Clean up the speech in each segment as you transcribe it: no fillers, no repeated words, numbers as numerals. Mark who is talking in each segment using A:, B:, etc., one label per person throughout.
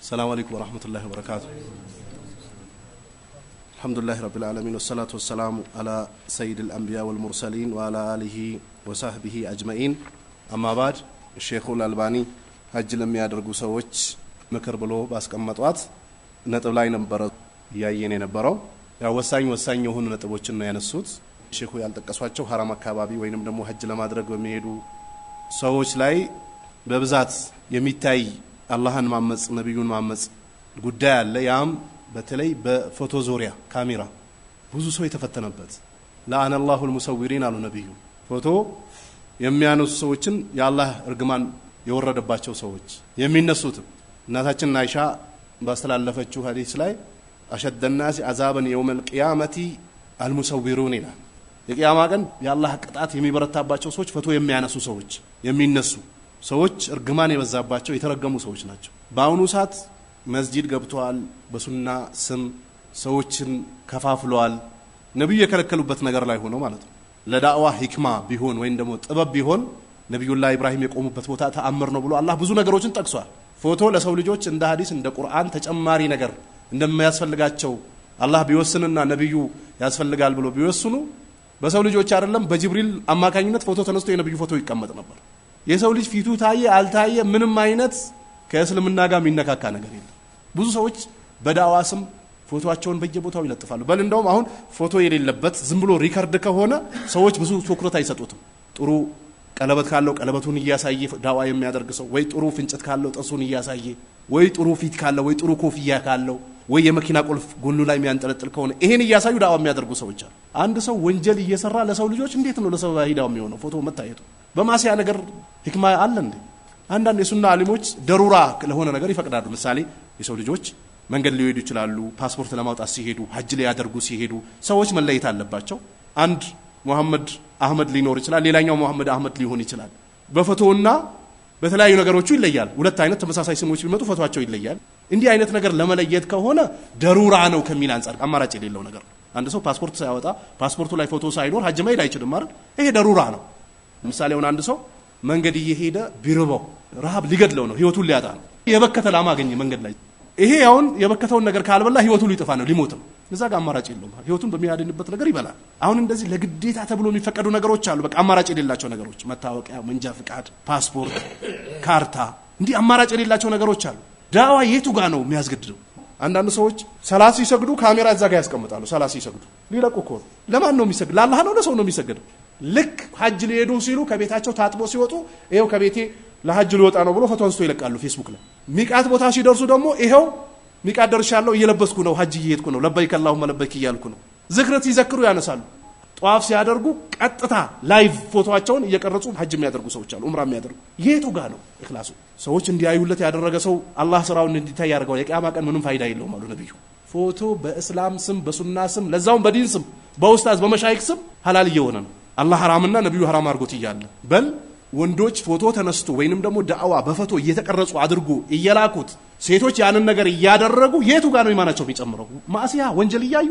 A: السلام عليكم ورحمة الله وبركاته. الحمد لله رب العالمين والصلاة والسلام على سيد الأنبياء والمرسلين وعلى آله وصحبه أجمعين. أما بعد الشيخ الألباني حج لم يدرجوا سوتش مكر بلو باسك أمطوات نتب لاي نبرة يايين نبرة يا وساين يهون نتبوچنا ينسوت الشيخ ያልጠቀሷቸው حرام አካባቢ ወይንም ደግሞ حج ለማድረግ በሚሄዱ ሰዎች ላይ በብዛት የሚታይ አላህን ማመጽ ነብዩን ማመጽ ጉዳይ አለ። ያም በተለይ በፎቶ ዙሪያ ካሜራ ብዙ ሰው የተፈተነበት ለአን አላሁል ሙሰዊሪን አሉ ነብዩ። ፎቶ የሚያነሱ ሰዎችን የአላህ እርግማን የወረደባቸው ሰዎች የሚነሱት እናታችን አይሻ ባስተላለፈችው ሐዲስ ላይ አሸደ الناس عذابا يوم القيامه المصورون ይላል። የቂያማ ቀን የአላህ ቅጣት የሚበረታባቸው ሰዎች ፎቶ የሚያነሱ ሰዎች የሚነሱ ሰዎች እርግማን የበዛባቸው የተረገሙ ሰዎች ናቸው። በአሁኑ ሰዓት መስጂድ ገብተዋል፣ በሱና ስም ሰዎችን ከፋፍለዋል። ነብዩ የከለከሉበት ነገር ላይ ሆኖ ማለት ነው። ለዳዕዋ ህክማ ቢሆን ወይም ደግሞ ጥበብ ቢሆን ነብዩላህ ኢብራሂም የቆሙበት ቦታ ተአምር ነው ብሎ አላህ ብዙ ነገሮችን ጠቅሷል። ፎቶ ለሰው ልጆች እንደ ሐዲስ እንደ ቁርአን ተጨማሪ ነገር እንደማያስፈልጋቸው አላህ ቢወስንና ነብዩ ያስፈልጋል ብሎ ቢወስኑ በሰው ልጆች አይደለም በጅብሪል አማካኝነት ፎቶ ተነስቶ የነብዩ ፎቶ ይቀመጥ ነበር። የሰው ልጅ ፊቱ ታየ አልታየ ምንም አይነት ከእስልምና ጋር የሚነካካ ነገር የለም። ብዙ ሰዎች በዳዋ ስም ፎቶአቸውን በየቦታው ይለጥፋሉ። በል እንደውም አሁን ፎቶ የሌለበት ዝም ብሎ ሪከርድ ከሆነ ሰዎች ብዙ ትኩረት አይሰጡትም። ጥሩ ቀለበት ካለው ቀለበቱን እያሳየ ዳዋ የሚያደርግ ሰው ወይ ጥሩ ፍንጭት ካለው ጥርሱን እያሳየ ወይ ጥሩ ፊት ካለው ወይ ጥሩ ኮፍያ ካለው ወይ የመኪና ቁልፍ ጎኑ ላይ የሚያንጠለጥል ከሆነ ይሄን እያሳዩ ዳዋ የሚያደርጉ ሰዎች አሉ። አንድ ሰው ወንጀል እየሰራ ለሰው ልጆች እንዴት ነው ለሰው ሂዳው የሚሆነው ፎቶ መታየቱ? በማሲያ ነገር ህክማ አለ እንዴ? አንዳንድ የሱና አሊሞች ደሩራ ለሆነ ነገር ይፈቅዳሉ። ምሳሌ የሰው ልጆች መንገድ ሊሄዱ ይችላሉ፣ ፓስፖርት ለማውጣት ሲሄዱ ሐጅ ላይ ያደርጉ ሲሄዱ ሰዎች መለየት አለባቸው። አንድ መሐመድ አህመድ ሊኖር ይችላል፣ ሌላኛው መሐመድ አህመድ ሊሆን ይችላል። በፎቶና በተለያዩ ነገሮች ይለያል። ሁለት አይነት ተመሳሳይ ስሞች ቢመጡ ፎቶአቸው ይለያል። እንዲህ አይነት ነገር ለመለየት ከሆነ ደሩራ ነው ከሚል አንፃር አማራጭ የሌለው ነገር። አንድ ሰው ፓስፖርት ሳያወጣ ፓስፖርቱ ላይ ፎቶ ሳይኖር ሐጅ መሄድ አይችልም ማለት ይሄ ደሩራ ነው። ምሳሌ አንድ ሰው መንገድ እየሄደ ቢርበው ረሃብ ሊገድለው ነው፣ ህይወቱን ሊያጣ ነው። የበከተ ላም አገኘ መንገድ ላይ ይሄ አሁን የበከተውን ነገር ካልበላ ህይወቱ ሊጠፋ ነው፣ ሊሞት ነው። እዛ ጋር አማራጭ የለውም። ህይወቱን በሚያድንበት ነገር ይበላል። አሁን እንደዚህ ለግዴታ ተብሎ የሚፈቀዱ ነገሮች አሉ። በቃ አማራጭ የሌላቸው ነገሮች መታወቂያ፣ መንጃ ፍቃድ፣ ፓስፖርት፣ ካርታ እንዲህ አማራጭ የሌላቸው ነገሮች አሉ። ዳዋ የቱ ጋር ነው የሚያስገድደው? አንዳንድ ሰዎች ሰላት ሲሰግዱ ካሜራ እዛ ጋር ያስቀምጣሉ። ሰላት ሲሰግዱ ሊለቁ እኮ ነው። ለማን ነው የሚሰግድ? ለአላህ ነው ለሰው ነው የሚሰግደው? ልክ ሐጅ ሊሄዱ ሲሉ ከቤታቸው ታጥቦ ሲወጡ ይሄው ከቤቴ ለሐጅ ሊወጣ ነው ብሎ ፎቶ አንስቶ ይለቃሉ ፌስቡክ ላይ። ሚቃት ቦታ ሲደርሱ ደግሞ ይሄው ሚቃት ደርሻለሁ እየለበስኩ ነው ሐጅ እየሄድኩ ነው ለበይከ አላሁመ ለበይክ እያልኩ ነው። ዝክረት ይዘክሩ ያነሳሉ። ጧፍ ሲያደርጉ ቀጥታ ላይቭ ፎቶአቸውን እየቀረጹ ሐጅ የሚያደርጉ ሰዎች አሉ፣ ኡምራ የሚያደርጉ። የቱ ጋር ነው ኢኽላሱ? ሰዎች እንዲያዩለት ያደረገ ሰው አላህ ስራውን እንዲታይ ያደርገው። የቂያማ ቀን ምንም ፋይዳ የለውም አሉ ነብዩ። ፎቶ በእስላም ስም በሱና ስም ለዛውም በዲን ስም በኡስታዝ በመሻይክ ስም ሐላል እየሆነ ነው። አላህ ሐራምና ነብዩ ሐራም አድርጎት ይያለ በል ወንዶች ፎቶ ተነስቶ ወይንም ደግሞ ዳዕዋ በፎቶ እየተቀረጹ አድርጎ እየላኩት ሴቶች ያንን ነገር እያደረጉ የቱ ጋር ነው ኢማናቸው የሚጨምረው? ማሲያ ወንጀል እያዩ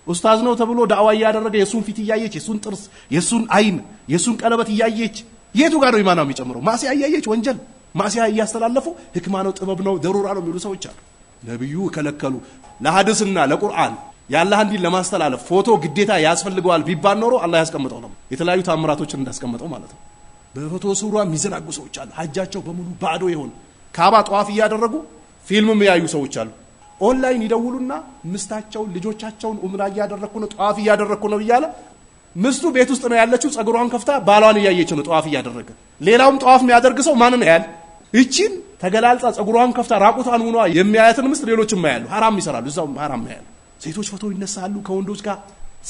A: ኡስታዝ ነው ተብሎ ዳዕዋ እያደረገ የሱን ፊት እያየች የሱን ጥርስ የሱን አይን የሱን ቀለበት እያየች የቱ ጋር ነው ኢማናው የሚጨምረው? ማሲያ እያየች ወንጀል ማሲያ እያስተላለፉ ህክማ ነው ጥበብ ነው ደሩራ ነው የሚሉ ሰዎች አሉ። ነብዩ ከለከሉ። ለሐዲስና ለቁርአን ያላህን ዲን ለማስተላለፍ ፎቶ ግዴታ ያስፈልገዋል ቢባል ኖሮ አላህ ያስቀምጠው ነው። የተለያዩ ታምራቶችን እንዳስቀምጠው ማለት ነው። በፎቶ ሱራ የሚዘናጉ ሰዎች አሉ። ሐጃቸው በሙሉ ባዶ ይሆን ካባ ጧፍ እያደረጉ ፊልምም ያዩ ሰዎች አሉ። ኦንላይን ይደውሉና ምስታቸውን ልጆቻቸውን ኡምራ እያደረኩ ነው ጧፍ እያደረኩ ነው እያለ ምስቱ ቤት ውስጥ ነው ያለችው፣ ጸጉሯን ከፍታ ባሏን እያየች ነው ጧፍ እያደረገ። ሌላውም ጧፍ የሚያደርግ ሰው ማንን ያያል? እቺን ተገላልጻ ጸጉሯን ከፍታ ራቁቷን ሆኗ የሚያያትን ምስት ሌሎችም ያያሉ። ሐራም ይሰራሉ፣ እዛው ሐራም ያያሉ። ሴቶች ፎቶ ይነሳሉ ከወንዶች ጋር።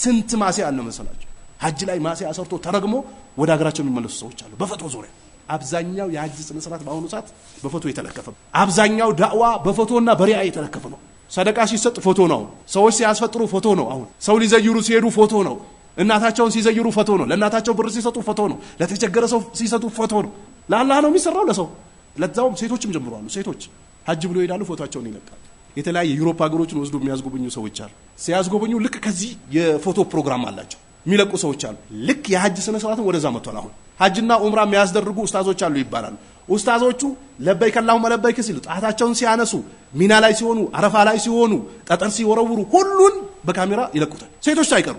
A: ስንት ማሲያ አለ መሰላችሁ? ሐጅ ላይ ማሲያ ሰርቶ ተረግሞ ወደ ሀገራቸው የሚመለሱ ሰዎች አሉ በፎቶ ዙሪያ። አብዛኛው የሐጅ ስነ ስርዓት በአሁኑ ሰዓት በፎቶ የተለከፈ፣ አብዛኛው ዳዕዋ በፎቶና በሪያ የተለከፈ ነው። ሰደቃ ሲሰጥ ፎቶ ነው። ሰዎች ሲያስፈጥሩ ፎቶ ነው። አሁን ሰው ሊዘይሩ ሲሄዱ ፎቶ ነው። እናታቸውን ሲዘይሩ ፎቶ ነው። ለእናታቸው ብር ሲሰጡ ፎቶ ነው። ለተቸገረ ሰው ሲሰጡ ፎቶ ነው። ለአላህ ነው የሚሰራው ለሰው። ለዛውም ሴቶችም ጀምረዋል። ሴቶች ሐጅ ብሎ ይሄዳሉ፣ ፎቶአቸውን ይለቃሉ። የተለያየ የዩሮፓ ሀገሮችን ወስዶ የሚያስጎበኙ ሰዎች አሉ። ሲያስጎበኙ ልክ ከዚህ የፎቶ ፕሮግራም አላቸው የሚለቁ ሰዎች አሉ። ልክ የሐጅ ስነ ስርዓትን ወደዛ መጥቷል። አሁን ሐጅና ኡምራ የሚያስደርጉ ኡስታዞች አሉ ይባላል። ኡስታዞቹ ለበይከ አላሁመ ለበይከ ሲሉ ጣታቸውን ሲያነሱ ሚና ላይ ሲሆኑ አረፋ ላይ ሲሆኑ ጠጠር ሲወረውሩ ሁሉን በካሜራ ይለቁታል ሴቶች ሳይቀሩ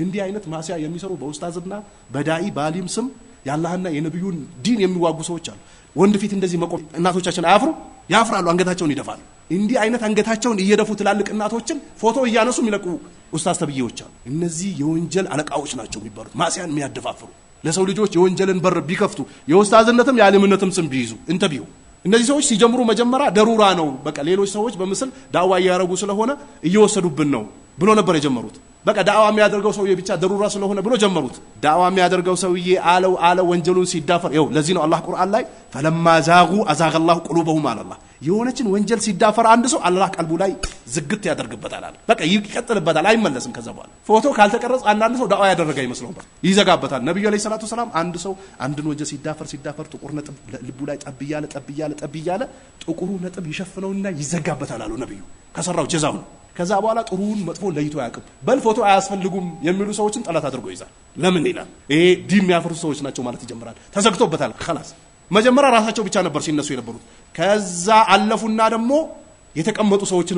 A: እንዲህ አይነት ማሲያ የሚሰሩ በኡስታዝና በዳኢ ባሊም ስም ያላህና የነብዩን ዲን የሚዋጉ ሰዎች አሉ ወንድ ፊት እንደዚህ መቆም እናቶቻችን አያፍሩ ያፍራሉ አንገታቸውን ይደፋሉ እንዲህ አይነት አንገታቸውን እየደፉ ትላልቅ እናቶችን ፎቶ እያነሱ የሚለቁ ኡስታዝ ተብዬዎች አሉ እነዚህ የወንጀል አለቃዎች ናቸው የሚባሉት ማሲያን የሚያደፋፍሩ ለሰው ልጆች የወንጀልን በር ቢከፍቱ የኡስታዝነትም የዓሊምነትም ስም ቢይዙ እንተቢው እነዚህ ሰዎች ሲጀምሩ መጀመሪያ ደሩራ ነው በቃ ሌሎች ሰዎች በምስል ዳዋ ያያረጉ ስለሆነ እየወሰዱብን ነው ብሎ ነበር የጀመሩት በቃ ዳዋ የሚያደርገው ሰውዬ ብቻ ደሩራ ስለሆነ ብሎ ጀመሩት ዳዋ የሚያደርገው ሰውዬ አለ ወንጀሉን ሲዳፈር ይው ለዚህ ነው አላህ ቁርአን ላይ ፈለማ ዛጉ አዛገ አላህ ቁሉበሁም አላህ የሆነችን ወንጀል ሲዳፈር አንድ ሰው አላህ ቀልቡ ላይ ዝግት ያደርግበታል አለ በቃ ይቀጥልበታል አይመለስም ከዛ በኋላ ፎቶ ካልተቀረጸ አንዳንድ ሰው ዳዋ ያደረገ ይመስለው ይዘጋበታል ነብዩ አለይሂ ሰላቱ ሰላም አንድ ሰው አንድን ወንጀል ሲዳፈር ጥቁር ነጥብ ልቡ ላይ ጠብ ይያለ ጥቁሩ ነጥብ ይሸፍነውና ይዘጋበታል አሉ ነብዩ ከሰራው ጀዛው ነው ከዛ በኋላ ጥሩን መጥፎ ለይቶ ያቀብ በል ፎቶ አያስፈልጉም የሚሉ ሰዎችን ጠላት አድርጎ ይዛል ለምን ይላል ይሄ ዲን የሚያፈርሱ ሰዎች ናቸው ማለት ይጀምራል ተዘግቶበታል خلاص መጀመሪያ ራሳቸው ብቻ ነበር ሲነሱ የነበሩት ከዛ አለፉና ደግሞ የተቀመጡ ሰዎችን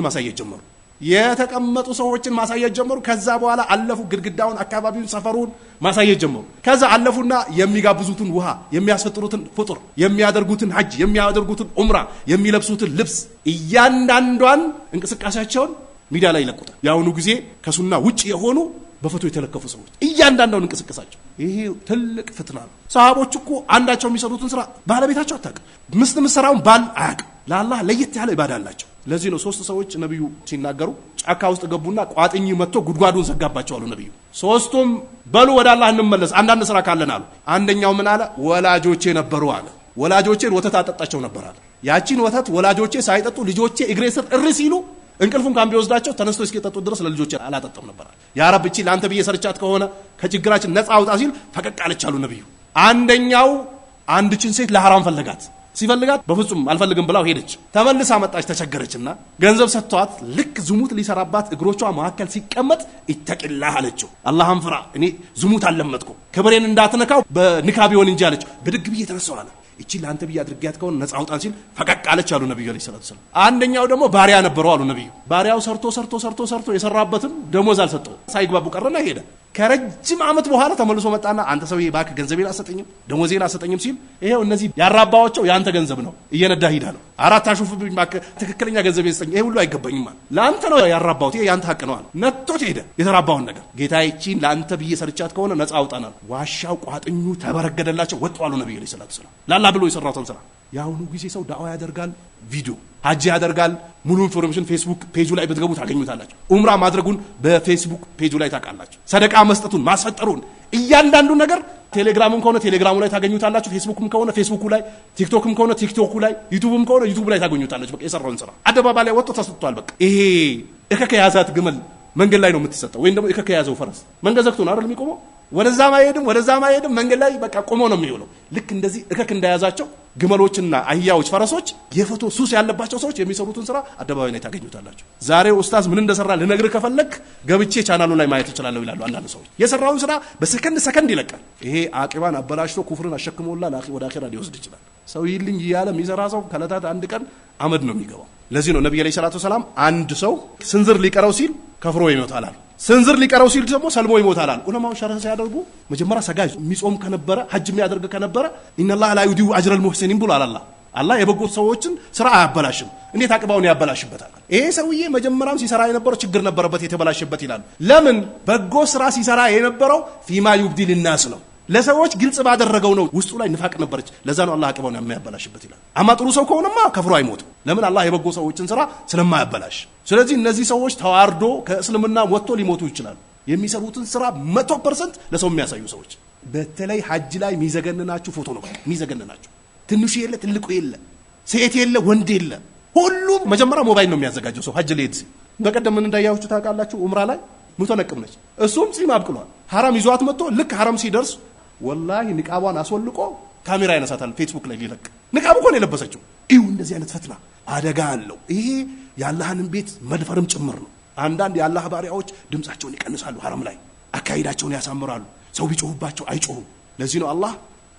A: ማሳየት ጀመሩ ከዛ በኋላ አለፉ ግድግዳውን አካባቢውን ሰፈሩን ማሳየት ጀመሩ ከዛ አለፉና የሚጋብዙትን ውሃ የሚያስፈጥሩትን ፍጡር የሚያደርጉትን ሐጅ የሚያደርጉትን ዑምራ የሚለብሱትን ልብስ እያንዳንዷን እንቅስቃሴያቸውን ሚዲያ ላይ ይለቁታል ያውኑ ጊዜ ከሱና ውጪ የሆኑ በፎቶ የተለከፉ ሰዎች እያንዳንዷን እንቅስቃሴያቸው ይሄ ትልቅ ፍትና ነው ሰሃቦች እኮ አንዳቸው የሚሰሩትን ስራ ባለቤታቸው አታውቅም ምስት መስራውን ባል አያውቅም ለአላህ ለየት ያለ ኢባዳ አላቸው ለዚህ ነው ሶስት ሰዎች ነብዩ ሲናገሩ ጫካ ውስጥ ገቡና ቋጥኝ መጥቶ ጉድጓዱን ዘጋባቸው አሉ ነብዩ ሶስቱም በሉ ወደ አላህ እንመለስ አንዳንድ ስራ ካለን አሉ አንደኛው ምን አለ ወላጆቼ ነበሩ አለ ወላጆቼን ወተት አጠጣቸው ነበር አለ ያቺን ወተት ወላጆቼ ሳይጠጡ ልጆቼ እግሬ ስር እሪ ሲሉ እንቅልፉን ካም ቢወስዳቸው ተነስቶ እስኪጠጡ ድረስ ለልጆቼ አላጠጣም ነበር ያ ረብ እቺ ለአንተ ብዬ ሰርቻት ከሆነ ከችግራችን ነፃ አውጣ ሲል ፈቀቅ አለች አሉ ነብዩ አንደኛው አንድችን ሴት ለሐራም ፈለጋት ሲፈልጋት በፍጹም አልፈልግም ብላው ሄደች ተመልሳ መጣች ተቸገረችና ገንዘብ ሰጥቷት ልክ ዝሙት ሊሰራባት እግሮቿ መሐከል ሲቀመጥ ኢተቂላህ አለችው አላህን ፍራ እኔ ዝሙት አልለመጥኩ ክብሬን እንዳትነካው በንካብ ይሆን እንጂ አለች ብድግ ብዬ ተነሳው አለ እቺ ለአንተ ብዬ አድርጊያት ከሆነ ነፃ አውጣን ሲል ፈቀቅ አለች አሉ ነብዩ አለይሂ ሰላቱ ሰላም አንደኛው ደግሞ ባሪያ ነበረው አሉ ነብዩ ባሪያው ሰርቶ የሰራበትን ደሞዝ አልሰጠው ሳይግባቡ ቀረና ሄደ ከረጅም አመት በኋላ ተመልሶ መጣና አንተ ሰውዬ ባክ ገንዘቤን አሰጠኝም ደሞዜን አሰጠኝም ሲል ይሄው እነዚህ ያራባዎቸው ያንተ ገንዘብ ነው እየነዳ ሂዳ ነው አራት አሹፍብኝ ባክ ትክክለኛ ገንዘቤን ሰጠኝ ይሄ ሁሉ አይገባኝም ማለት ላንተ ነው ያራባውት ይሄ ያንተ ሐቅ ነው አለ ነጥቶት ሄደ የተራባውን ነገር ጌታዬቺን ላንተ ብዬ ሰርቻት ከሆነ ነፃ አውጣናል ዋሻው ቋጥኙ ተበረገደላቸው ወጣሉ ነብዩ አለይሂ ሰላቱ ሰላም ላላ ብሎ የሰራውን ስራ ያውኑ ጊዜ ሰው ዳዋ ያደርጋል ቪዲዮ ሐጅ ያደርጋል ሙሉ ኢንፎርሜሽን ፌስቡክ ፔጁ ላይ በትገቡ ታገኙታላችሁ ኡምራ ማድረጉን በፌስቡክ ፔጁ ላይ ታውቃላችሁ ሰደቃ መስጠቱን ማስፈጠሩን እያንዳንዱ ነገር ቴሌግራምም ከሆነ ቴሌግራሙ ላይ ታገኙታላችሁ ፌስቡክም ከሆነ ፌስቡኩ ላይ ቲክቶክም ከሆነ ቲክቶኩ ላይ ዩቲዩብም ከሆነ ዩቲዩብ ላይ ታገኙታላችሁ በቃ የሰራውን ስራ አደባባይ ላይ ወጥቶ ተሰጥቷል በቃ ይሄ እከከ ያዛት ግመል መንገድ ላይ ነው የምትሰጠው ወይም ደግሞ እከከ ያዘው ፈረስ መንገድ ዘግቶ ነው አይደል የሚቆመው ወደዛ ማይሄድም መንገድ ላይ በቃ ቆሞ ነው የሚውለው ልክ እንደዚህ እከክ እንዳያዛቸው ግመሎችና አህያዎች ፈረሶች የፎቶ ሱስ ያለባቸው ሰዎች የሚሰሩትን ስራ አደባባይ ላይ ታገኙታላችሁ ዛሬ ኡስታዝ ምን እንደሰራ ልነግር ከፈለክ ገብቼ ቻናሉ ላይ ማየት ይችላል ይላሉ አንዳንድ ሰዎች የሰራውን ስራ በሰከንድ ይለቃል ይሄ አቂባን አበላሽቶ ኩፍርን አሸክሞላ ወደ አኺራ ሊወስድ ይችላል ሰው ይልኝ ይያለ የሚሰራ ሰው ከለታት አንድ ቀን አመድ ነው የሚገባው ለዚህ ነው ነብዩ አለይሂ ሰላቱ ሰላም አንድ ሰው ስንዝር ሊቀረው ሲል ከፍሮ ይሞታል አሉ ስንዝር ሊቀረው ሲል ደግሞ ሰልሞ ይሞታል አሉ ዑለማው ሸርህ ሲያደርጉ መጀመሪያ ሰጋጅ የሚጾም ከነበረ ሐጅ የሚያደርግ ከነበረ ኢነላህ ላ ዩዲኡ አጅረል ሙህሲኒን ብሏል አላህ የበጎ ሰዎችን ስራ አያበላሽም እንዴት አቅባውን ያበላሽበታል ይሄ ሰውዬ መጀመሪያም ሲሰራ የነበረው ችግር ነበረበት የተበላሽበት ይላሉ ለምን በጎ ስራ ሲሰራ የነበረው ፊማ ዩብዲ ሊናስ ነው ለሰዎች ግልጽ ባደረገው ነው ውስጡ ላይ ንፋቅ ነበርች ለዛ ነው አላህ አቅባውን የሚያበላሽበት ይላል አማ ጥሩ ሰው ከሆነማ ከፍሮ አይሞትም ለምን አላህ የበጎ ሰዎችን ስራ ስለማያበላሽ ስለዚህ እነዚህ ሰዎች ተዋርዶ ከእስልምና ወጥቶ ሊሞቱ ይችላሉ የሚሰሩትን ስራ 100% ለሰው የሚያሳዩ ሰዎች በተለይ ሐጅ ላይ ሚዘገነናችሁ ፎቶ ነው ሚዘገነናችሁ ትንሹ የለ ትልቁ የለ ሴት የለ ወንድ የለ ሁሉ መጀመሪያ ሞባይል ነው የሚያዘጋጀው ሰው ሐጅ ላይ በቀደም ምን እንዳያችሁ ታውቃላችሁ ኡምራ ላይ ሙተነቅም ነች እሱም ጺም አብቅሏል ሐራም ይዟት መጥቶ ልክ ሐራም ሲደርስ ወላሂ ንቃቧን አስወልቆ ካሜራ ያነሳታል ፌስቡክ ላይ ሊለቅ ንቃብ እኮ ነው የለበሰችው ይው እንደዚህ አይነት ፈትና አደጋ አለው ይሄ ያላህን ቤት መድፈርም ጭምር ነው አንዳንድ ያላህ ባሪያዎች ድምጻቸውን ይቀንሳሉ ሐራም ላይ አካይዳቸውን ያሳምራሉ ሰው ቢጮህባቸው አይጮሁም ለዚህ ነው አላህ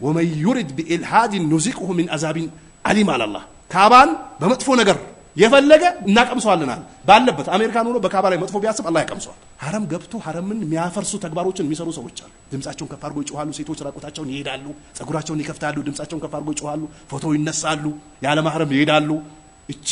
A: ወመን ዩሪድ ቢኢልሃድ ኑዚቅሁ ሚን አዛቢን አሊም አላህ ካባን በመጥፎ ነገር የፈለገ እናቀምሰዋለናል ባለበት አሜሪካን ሆኖ በካባ ላይ መጥፎ ቢያስብ አላህ ያቀምሰዋል ሐረም ገብቶ ሐረምን የሚያፈርሱ ተግባሮችን የሚሰሩ ሰዎች አሉ ድምጻቸውን ከፍ አድርገው ይጮሃሉ ሴቶች ራቆታቸውን ይሄዳሉ ጸጉራቸውን ይከፍታሉ ድምጻቸውን ከፍ አድርገው ይጮሃሉ ፎቶ ይነሳሉ ያለ ማህረም ይሄዳሉ እቺ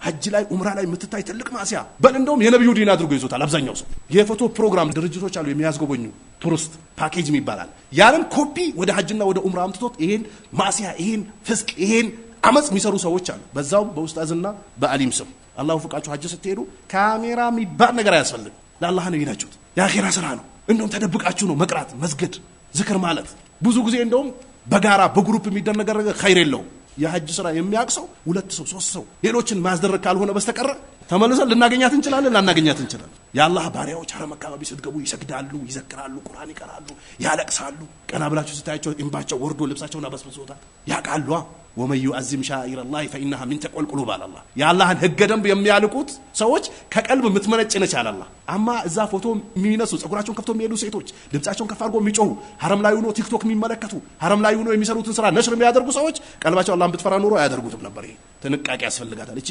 A: ሐጅ ላይ ዑምራ ላይ የምትታይ ትልቅ ማሲያ በል እንደውም የነብዩ ዲን አድርጎ ይዞታል አብዛኛው ሰው የፎቶ ፕሮግራም ድርጅቶች አሉ የሚያስጎበኙ ቱሪስት ፓኬጅ ይባላል ያንን ኮፒ ወደ ሐጅና ወደ ዑምራ አምጥቶት ይሄን ማሲያ ይሄን ፍስቅ ይሄን አመጽ የሚሰሩ ሰዎች አሉ በዛው በኡስታዝና በአሊም ስም አላሁ ፍቃችሁ ሐጅ ስትሄዱ ካሜራ የሚባል ነገር አያስፈልግ ለአላህ ነው ይላችሁት የአኺራ ስራ ነው እንደውም ተደብቃችሁ ነው መቅራት መስገድ ዝክር ማለት ብዙ ጊዜ እንደውም በጋራ በግሩፕ የሚደረግ ነገር ኸይር የለው የሐጅ ስራ የሚያቅሰው 2 ሰው 3 ሰው ሌሎችን ማስደረግ ካልሆነ በስተቀር ተመልሰን ልናገኛት እንችላለን ላናገኛት እንችላለን የአላህ ባሪያዎች ሐረም አካባቢ ስትገቡ ይሰግዳሉ ይዘክራሉ ቁርአን ይቀራሉ ያለቅሳሉ ቀና ብላችሁ ስታያቸው እንባቸው ወርዶ ልብሳቸውን አበስብሶታል ያቃሉ ወመን يعظم شعائر الله فإنها من تقوى القلوب አለ አላህ የአላህን ህገ ደንብ የሚያልቁት ሰዎች ከቀልብ ምትመነጭ ነች አለ አላህ አማ እዛ ፎቶ የሚነሱ ጸጉራቸውን ከፍተው የሚሄዱ ሴቶች ድምጻቸውን ከፍ አድርገው የሚጮሁ ሐረም ላይ ሆኖ ቲክቶክ የሚመለከቱ ሐረም ላይ ሆኖ የሚሰሩትን ስራ ነሽር የሚያደርጉ ሰዎች ቀልባቸው አላህን ብትፈራ ኑሮ አያደርጉትም ነበር ይሄ ጥንቃቄ ያስፈልጋታል እቺ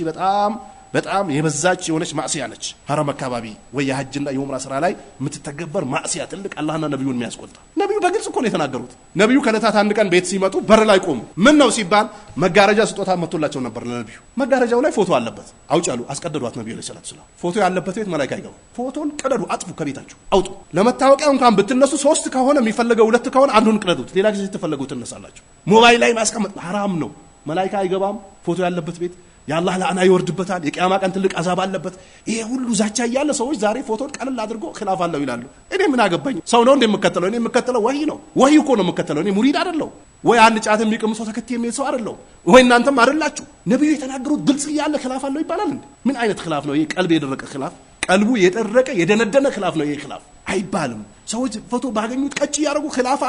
A: በጣም የበዛች የሆነች ማዕሲያ ነች ሐረም አካባቢ ወይ የሐጅና የዑምራ ስራ ላይ የምትተገበር ማዕሲያ ትልቅ አላህና ነብዩን የሚያስቆጣ ነብዩ በግልጽ እኮ ነው የተናገሩት ነብዩ ከለታት አንድ ቀን ቤት ሲመጡ በር ላይ ቆሙ ምን ነው ሲባል መጋረጃ ስጦታ መጥቶላቸው ነበር ለነብዩ መጋረጃው ላይ ፎቶ አለበት አውጫሉ አስቀደዷት ነብዩ ለሰላት ሰላም ፎቶ ያለበት ቤት መላእክት አይገቡ ፎቶን ቀደዱ አጥፉ ከቤታችሁ አውጡ ለመታወቂያው እንኳን ብትነሱ 3 ከሆነ የሚፈልገው 2 ከሆነ አንዱን ቅደዱት ሌላ ጊዜ ተፈልጉት ተነሳላችሁ ሞባይል ላይ ማስቀመጥ حرام ነው መላእክት አይገባም ፎቶ ያለበት ቤት ያላህ ለአና ይወርድበታል የቂያማ ቀን ትልቅ አዛብ አለበት ይሄ ሁሉ ዛቻ ያያለ ሰዎች ዛሬ ፎቶን ቀለል አድርጎ ኺላፍ አለው ይላሉ እኔ ምን አገባኝ ሰው ነው እንደምከተለው እኔ የምከተለው ወህይ ነው ወህይ እኮ ነው የምከተለው እኔ ሙሪድ አይደለም ወይ አንድ ጫት የሚቀም ሰው ተከታይ የሚል ሰው አይደለም ወይ እናንተም አይደላችሁ ነብዩ የተናገሩት ግልጽ ያለ ኺላፍ አለው ይባላል እንዴ ምን አይነት ኺላፍ ነው ይሄ ቀልብ የደረቀ ኺላፍ ቀልቡ የደረቀ የደነደነ ኺላፍ ነው ይሄ ኺላፍ አይባልም ሰዎች ፎቶ ባገኙት ቀጭ ያረጉ ኺላፍ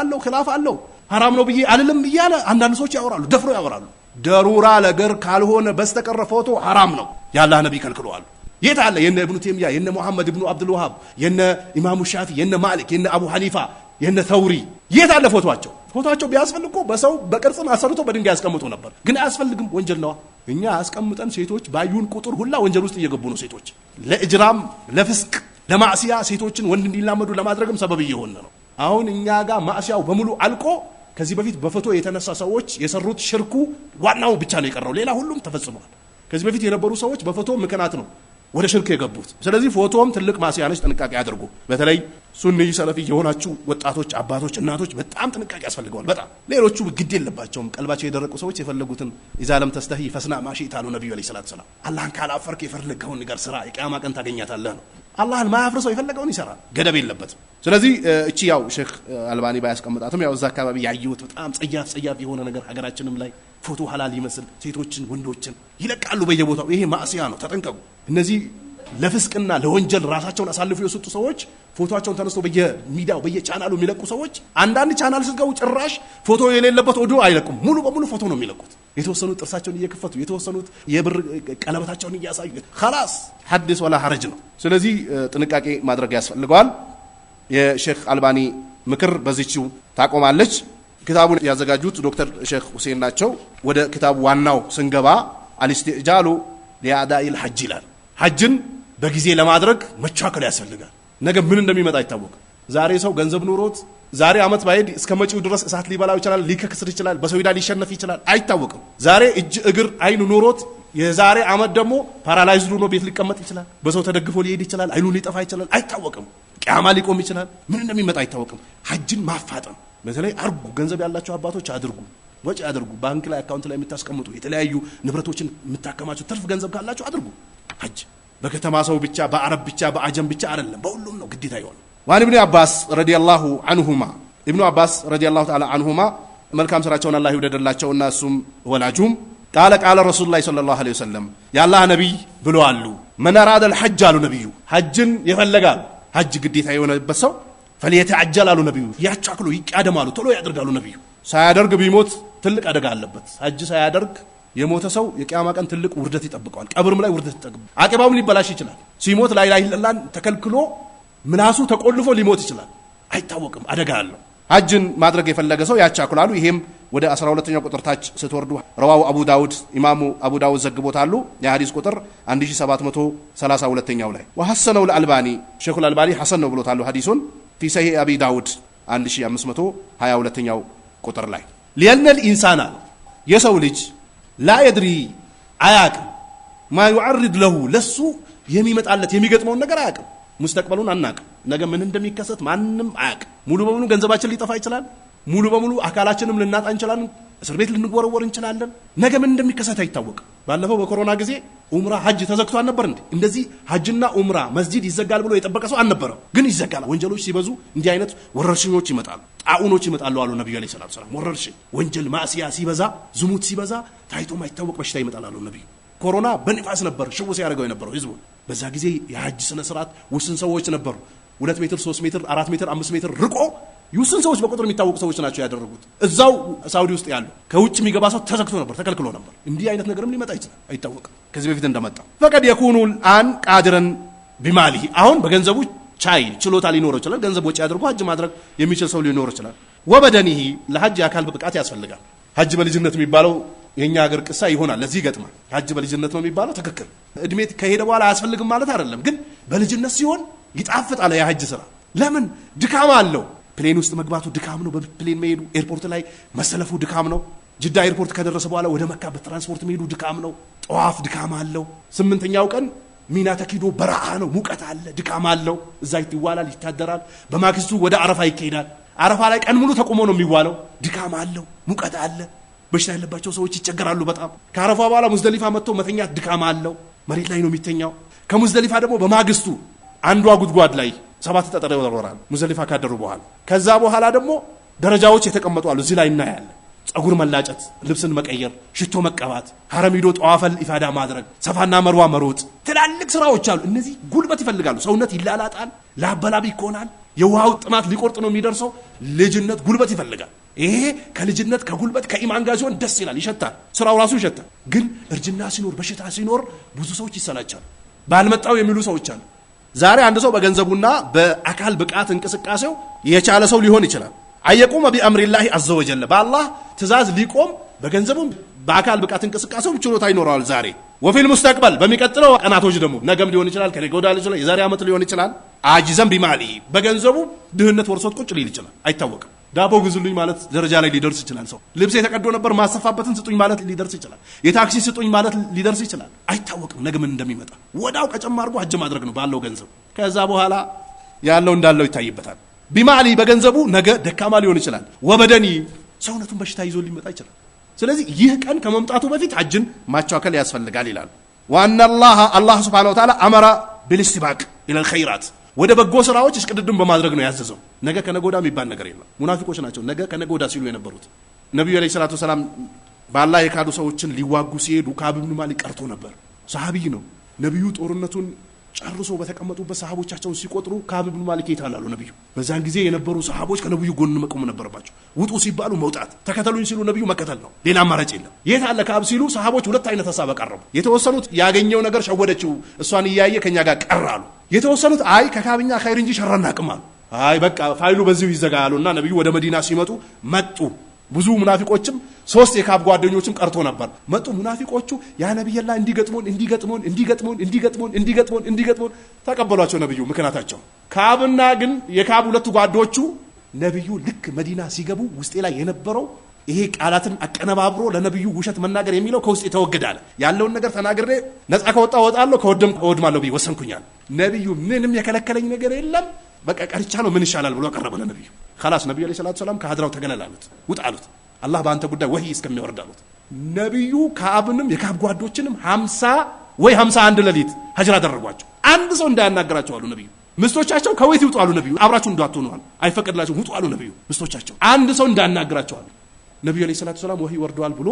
A: አለው حرام ነው ብዬ አልልም ይያለ አንዳንድ ሰዎች ያወራሉ ደፍሮ ያወራሉ ደሩራ ለገር ካልሆነ በስተቀር ፎቶ حرام ነው ያላህ ነብይ ከልክሏል የት አለ የነ ኢብኑ ተይሚያ የነ መሐመድ ኢብኑ አብዱል ወሃብ የነ ኢማሙ ሻፊ የነ ማሊክ የነ አቡ ሐኒፋ የነ ተውሪ የት አለ ፎቶአቸው ቢያስፈልግ እኮ በሰው በቅርጽ አሰርቶ በድንጋይ ያስቀምጡ ነበር ግን አያስፈልግም ወንጀል ነው እኛ አስቀምጠን ሴቶች ባዩን ቁጥር ሁላ ወንጀል ውስጥ እየገቡ ነው ሴቶች ለእጅራም ለፍስቅ ለማዕሲያ ሴቶችን ወንድ እንዲላመዱ ለማድረግም ሰበብ እየሆነ ነው አሁን እኛ ጋር ማዕሲያው በሙሉ አልቆ ከዚህ በፊት በፎቶ የተነሳ ሰዎች የሰሩት ሽርኩ ዋናው ብቻ ነው የቀረው ሌላ ሁሉም ተፈጽሟል ከዚህ በፊት የነበሩ ሰዎች በፎቶ ምክንያት ነው ወደ ሽርክ የገቡት ስለዚህ ፎቶም ትልቅ ማዕሲያ ነች ጥንቃቄ አድርጉ በተለይ ሱኒ ሰለፊ የሆናችሁ ወጣቶች አባቶች እናቶች በጣም ጥንቃቄ ያስፈልጋል በጣም ሌሎቹ ግድ የለባቸውም ቀልባቸው የደረቁ ሰዎች የፈለጉትን ኢዛለም ተስተሂ ፈስና ማሺ ታሉ ነብዩ አለይሂ ሰላቱ ሰላም አላህን ካላፈርክ የፈለገውን ነገር ስራ የቂያማ ቀን ታገኛታለህ ነው አላህን ማያፍርሰው የፈለገውን ይሰራል ገደብ የለበትም ስለዚህ እቺ ያው ሼክ አልባኒ ባያስቀምጣትም ያው እዛ አካባቢ ያዩት በጣም ጸያፍ የሆነ ነገር ሀገራችንም ላይ ፎቶ ሐላል ይመስል ሴቶችን ወንዶችን ይለቃሉ በየቦታው ይሄ ማዕሲያ ነው ተጠንቀቁ እነዚህ ለፍስቅና ለወንጀል ራሳቸውን አሳልፈው የሰጡ ሰዎች ፎቶአቸውን ተነስተው በየሚዲያው በየቻናሉ የሚለቁ ሰዎች አንዳንድ ቻናል ስልገው ጭራሽ ፎቶ የሌለበት ኦዲዮ አይለቁም ሙሉ በሙሉ ፎቶ ነው የሚለቁት የተወሰኑት ጥርሳቸውን እየከፈቱ የተወሰኑት የብር ቀለበታቸውን እያሳዩ خلاص حدث ولا حرج ነው ስለዚህ ጥንቃቄ ማድረግ ያስፈልጋል የሼክ አልባኒ ምክር በዚህው ታቆማለች ክታቡን ያዘጋጁት ዶክተር ሼክ ሁሴን ናቸው ወደ ክታቡ ዋናው ስንገባ አልስቲጃሉ ሊአዳኢ الحج ይላል ሐጅን በጊዜ ለማድረግ መቻከል ያስፈልጋል ነገ ምን እንደሚመጣ አይታወቅም ዛሬ ሰው ገንዘብ ኑሮት ዛሬ አመት ባይድ እስከ መጪው ድረስ እሳት ሊበላው ይችላል ሊከክስር ይችላል በሰው ሂዳ ሊሸነፍ ይችላል አይታወቅም ዛሬ እጅ እግር አይኑ ኑሮት የዛሬ አመት ደግሞ ፓራላይዝድ ሆኖ ቤት ሊቀመጥ ይችላል በሰው ተደግፎ ሊሄድ ይችላል አይኑ ሊጠፋ ይችላል አይታወቅም ቂያማ ሊቆም ይችላል ምን እንደሚመጣ አይታወቅም ሐጅን ማፋጠን በተለይ አርጉ ገንዘብ ያላችሁ አባቶች አድርጉ ወጪ አድርጉ ባንክ ላይ አካውንት ላይ የምታስቀምጡ የተለያዩ ንብረቶችን የምታከማቹ ትርፍ ገንዘብ ካላችሁ አድርጉ ሐጅ በከተማ ሰው ብቻ በአረብ ብቻ በአጀም ብቻ አይደለም በሁሉም ነው ግዴታ ይሆን وعن ابن عباس رضي الله عنهما ابن عباس رضي الله تعالى عنهما መልካም ስራቸውን አላህ ይወደደላቸውና እሱም ወላጁም قال رسول الله صلى الله عليه وسلم يا الله نبي ብለዋል من اراد الحج አሉ ነብዩ ሐጅን ይፈልጋል ሐጅ ግዴታ የሆነበት ሰው فليتعجل አሉ ነብዩ ያቻክሉ ይቃደማሉ ቶሎ ያደርጋሉ ነብዩ ሳያደርግ ቢሞት ትልቅ አደጋ አለበት ሐጅ ሳያደርግ የሞተ ሰው የቂያማ ቀን ትልቅ ውርደት ይጠብቀዋል ቀብርም ላይ ውርደት ይጠብቀዋል አቂባውም ሊበላሽ ይችላል ሲሞት ላይ ኢላላህ ተከልክሎ ምላሱ ተቆልፎ ሊሞት ይችላል አይታወቅም አደጋ አለው ሐጅን ማድረግ የፈለገ ሰው ያቻኩላሉ። ይሄም ወደ 12ኛው ቁጥር ታች ስትወርዱ ረዋው አቡ ዳውድ ኢማሙ አቡ ዳውድ ዘግቦታሉ። የሐዲስ ቁጥር 1732ኛው ላይ ወሐሰነው ለአልባኒ ሼኹል አልባኒ ሐሰን ነው ብሎታሉ ሐዲሱን ፊ ሰሂህ አቢ ዳውድ 1522ኛው ቁጥር ላይ ሊአነል ኢንሳና የሰው ልጅ ላ የድሪ አያቅም ማ يعرض له ለሱ የሚመጣለት የሚገጥመውን ነገር አያቅም። ሙስተቅበሉን አናቅም። ነገ ምን እንደሚከሰት ማንም አያቅም። ሙሉ በሙሉ ገንዘባችን ሊጠፋ ይችላል። ሙሉ በሙሉ አካላችንም ልናጣ እንችላለን። እስር ቤት ልንወረወር እንችላለን። ነገ ምን እንደሚከሰት አይታወቅም። ባለፈው በኮሮና ጊዜ ኡምራ ሐጅ ተዘግቶ አልነበር እንዴ? እንደዚህ ሐጅና ኡምራ መስጂድ ይዘጋል ብሎ የጠበቀ ሰው አልነበረም። ግን ይዘጋል። ወንጀሎች ሲበዙ እንዲህ አይነት ወረርሽኞች ይመጣሉ፣ ጣኡኖች ይመጣሉ አሉ ነብዩ አለይሂ ሰላቱ ሰላም። ወረርሽኝ፣ ወንጀል፣ ማዕሲያ ሲበዛ፣ ዝሙት ሲበዛ ታይቶ ማይታወቅ በሽታ ይመጣል አሉ ነብዩ። ኮሮና በንፋስ ነበር ሽው ሲያደርገው የነበረው ህዝቡ። በዛ ጊዜ የሐጅ ስነ ስርዓት ውስን ሰዎች ነበሩ። 2 ሜትር 3 ሜትር 4 ሜትር 5 ሜትር ርቆ ውስን ሰዎች በቁጥር የሚታወቁ ሰዎች ናቸው ያደረጉት። እዛው ሳውዲ ውስጥ ያሉ ከውጭ የሚገባ ሰው ተዘግቶ ነበር፣ ተከልክሎ ነበር። እንዲህ አይነት ነገርም ሊመጣ ይችላል፣ አይታወቅም። ከዚህ በፊት እንደመጣ ፈቀድ የኩኑ አን ቃድረን ቢማሊሂ አሁን በገንዘቡ ቻይ ችሎታ ሊኖረው ይችላል። ገንዘብ ወጪ አድርጎ ሐጅ ማድረግ የሚችል ሰው ሊኖር ይችላል። ወበደኒሂ ለሐጅ የአካል ብቃት ያስፈልጋል። ሐጅ በልጅነት የሚባለው የኛ ሀገር ቅሳ ይሆናል፣ ለዚህ ይገጥማል። ሐጅ በልጅነት ነው የሚባለው ትክክል። እድሜ ከሄደ በኋላ አያስፈልግም ማለት አይደለም፣ ግን በልጅነት ሲሆን ይጣፍጣል የሐጅ ስራ። ለምን? ድካም አለው። ፕሌን ውስጥ መግባቱ ድካም ነው። በፕሌን መሄዱ፣ ኤርፖርት ላይ መሰለፉ ድካም ነው። ጅዳ ኤርፖርት ከደረሰ በኋላ ወደ መካ በትራንስፖርት መሄዱ ድካም ነው። ጠዋፍ ድካም አለው። 8ኛው ቀን ሚና ተኪዶ በረሃ ነው፣ ሙቀት አለ፣ ድካም አለው። እዛ ይዋላል፣ ይታደራል። በማግስቱ ወደ አረፋ ይካሄዳል። አረፋ ላይ ቀን ሙሉ ተቆሞ ነው የሚዋለው። ድካም አለው፣ ሙቀት አለ። በሽታ ያለባቸው ሰዎች ይቸገራሉ በጣም። ከአረፋ በኋላ ሙዝደሊፋ መጥቶ መተኛት ድካም አለው። መሬት ላይ ነው የሚተኛው። ከሙዝደሊፋ ደግሞ በማግስቱ አንዷ ጉድጓድ ላይ 7 ጠጠር ይወረወራል ሙዝደሊፋ ካደሩ በኋላ። ከዛ በኋላ ደግሞ ደረጃዎች የተቀመጡ አሉ፣ እዚህ ላይ እናያለን። ጸጉር መላጨት፣ ልብስን መቀየር፣ ሽቶ መቀባት፣ ሐረም ሄዶ ጠዋፈል ኢፋዳ ማድረግ፣ ሰፋና መርዋ መሮጥ፣ ትላልቅ ስራዎች አሉ። እነዚህ ጉልበት ይፈልጋሉ። ሰውነት ይላላጣል፣ ላበላብ ይኮናል። የውሃው ጥማት ሊቆርጥ ነው የሚደርሰው። ልጅነት ጉልበት ይፈልጋል። ይሄ ከልጅነት ከጉልበት ከኢማን ጋር ሲሆን ደስ ይላል፣ ይሸታል፣ ስራው ራሱ ይሸታል። ግን እርጅና ሲኖር በሽታ ሲኖር ብዙ ሰዎች ይሰላቻሉ፣ ባልመጣው የሚሉ ሰዎች አሉ። ዛሬ አንድ ሰው በገንዘቡና በአካል ብቃት እንቅስቃሴው የቻለ ሰው ሊሆን ይችላል። አየቁም ቢአምሪላሂ አዘ ወጀል በአላህ ትእዛዝ ሊቆም በገንዘቡም በአካል ብቃት እንቅስቃሴው ችሎታ ይኖረዋል ዛሬ። ወፊል ሙስተቅበል በሚቀጥለው ቀናቶች ደግሞ ነገም ሊሆን ይችላል፣ ከነገ ወዲያ ሊሆን ይችላል፣ የዛሬ ዓመት ሊሆን ይችላል። አጅዘን ቢማሊ በገንዘቡ ድህነት ወርሶት ቁጭ ሊል ይችላል፣ አይታወቅም። ዳቦ ግዙልኝ ማለት ደረጃ ላይ ሊደርስ ይችላል። ሰው ልብስ የተቀዶ ነበር ማሰፋበትን ስጡኝ ማለት ሊደርስ ይችላል። የታክሲ ስጡኝ ማለት ሊደርስ ይችላል፣ አይታወቅም ነገ ምን እንደሚመጣ። ወዳው ቀጨም አድርጎ ሐጅ ማድረግ ነው ባለው ገንዘብ። ከዛ በኋላ ያለው እንዳለው ይታይበታል። ቢማሊ በገንዘቡ ነገ ደካማ ሊሆን ይችላል። ወበደኒ ሰውነቱን በሽታ ይዞ ሊመጣ ይችላል። ስለዚህ ይህ ቀን ከመምጣቱ በፊት ሐጅን ማቻከል ያስፈልጋል ይላል። ወአነ አላህ ሱብሓነሁ ወተዓላ አመረ ቢልኢስቲባቅ ኢለል ኸይራት ወደ በጎ ስራዎች እሽቅድድም በማድረግ ነው ያዘዘው። ነገ ከነጎዳ የሚባል ነገር የለም። ሙናፊቆች ናቸው ነገ ከነጎዳ ሲሉ የነበሩት። ነብዩ አለይሂ ሰላቱ ሰላም በአላህ የካዱ ሰዎችን ሊዋጉ ሲሄዱ ከአብ ኢብኑ ማሊክ ቀርቶ ነበር። ሰሃቢይ ነው። ነብዩ ጦርነቱን ጨርሶ በተቀመጡበት ሰሃቦቻቸውን ሲቆጥሩ ከአብ ኢብኑ ማሊክ ይታላሉ ነብዩ። በዛን ጊዜ የነበሩ ሰሃቦች ከነብዩ ጎን መቆም ነበረባቸው። ውጡ ሲባሉ መውጣት፣ ተከተሉኝ ሲሉ ነብዩ መከተል ነው፣ ሌላ አማራጭ የለም። የት አለ ከአብ ሲሉ ሰሃቦች ሁለት አይነት ሐሳብ አቀረቡ። የተወሰኑት ያገኘው ነገር ሸወደችው፣ እሷን እያየ ከኛ ጋር ቀራሉ። የተወሰኑት አይ ከካብኛ ኸይር እንጂ ሸር አናውቅም አሉ። አይ በቃ ፋይሉ በዚሁ ይዘጋሉና ነብዩ ወደ መዲና ሲመጡ መጡ። ብዙ ሙናፊቆችም 3 የካብ ጓደኞችም ቀርቶ ነበር። መጡ ሙናፊቆቹ ያ ነብይላ እንዲገጥሞን ተቀበሏቸው ነብዩ ምክንያታቸው። ካብና ግን የካብ ሁለቱ ጓዶቹ ነብዩ ልክ መዲና ሲገቡ ውስጤ ላይ የነበረው ይሄ ቃላትን አቀነባብሮ ለነብዩ ውሸት መናገር የሚለው ከውስጥ የተወገዳለ ያለውን ነገር ተናግሬ ነፃ ከወጣ ወጣለሁ ከወደም እወድማለሁ ብዬ ወሰንኩኛል። ነብዩ ምንም የከለከለኝ ነገር የለም በቃ ቀርቻለሁ ምን ይሻላል ብሎ አቀረበ ለነብዩ። خلاص ነብዩ አለይሂ ሰላቱ ሰላም ከሀድራው ተገለላሉት፣ ውጣ አሉት። አላህ በአንተ ጉዳይ ወህይ እስከሚወርድ አሉት። ነብዩ ከአብንም የካብ ጓዶችንም 50 ወይ 51 ሌሊት ሀጅራ አደረጓቸው። አንድ ሰው እንዳያናገራቸው አሉ ነብዩ። ምስቶቻቸው ከወይት ይውጡ አሉ ነብዩ። አብራችሁ እንዳትሆኑ አሉ፣ አይፈቀድላችሁም ውጡ አሉ ነብዩ። ምስቶቻቸው አንድ ሰው እንዳያናገራቸው አሉ። ነብዩ አለይሂ ሰላቱ ሰላም ወህይ ወርደዋል ብሎ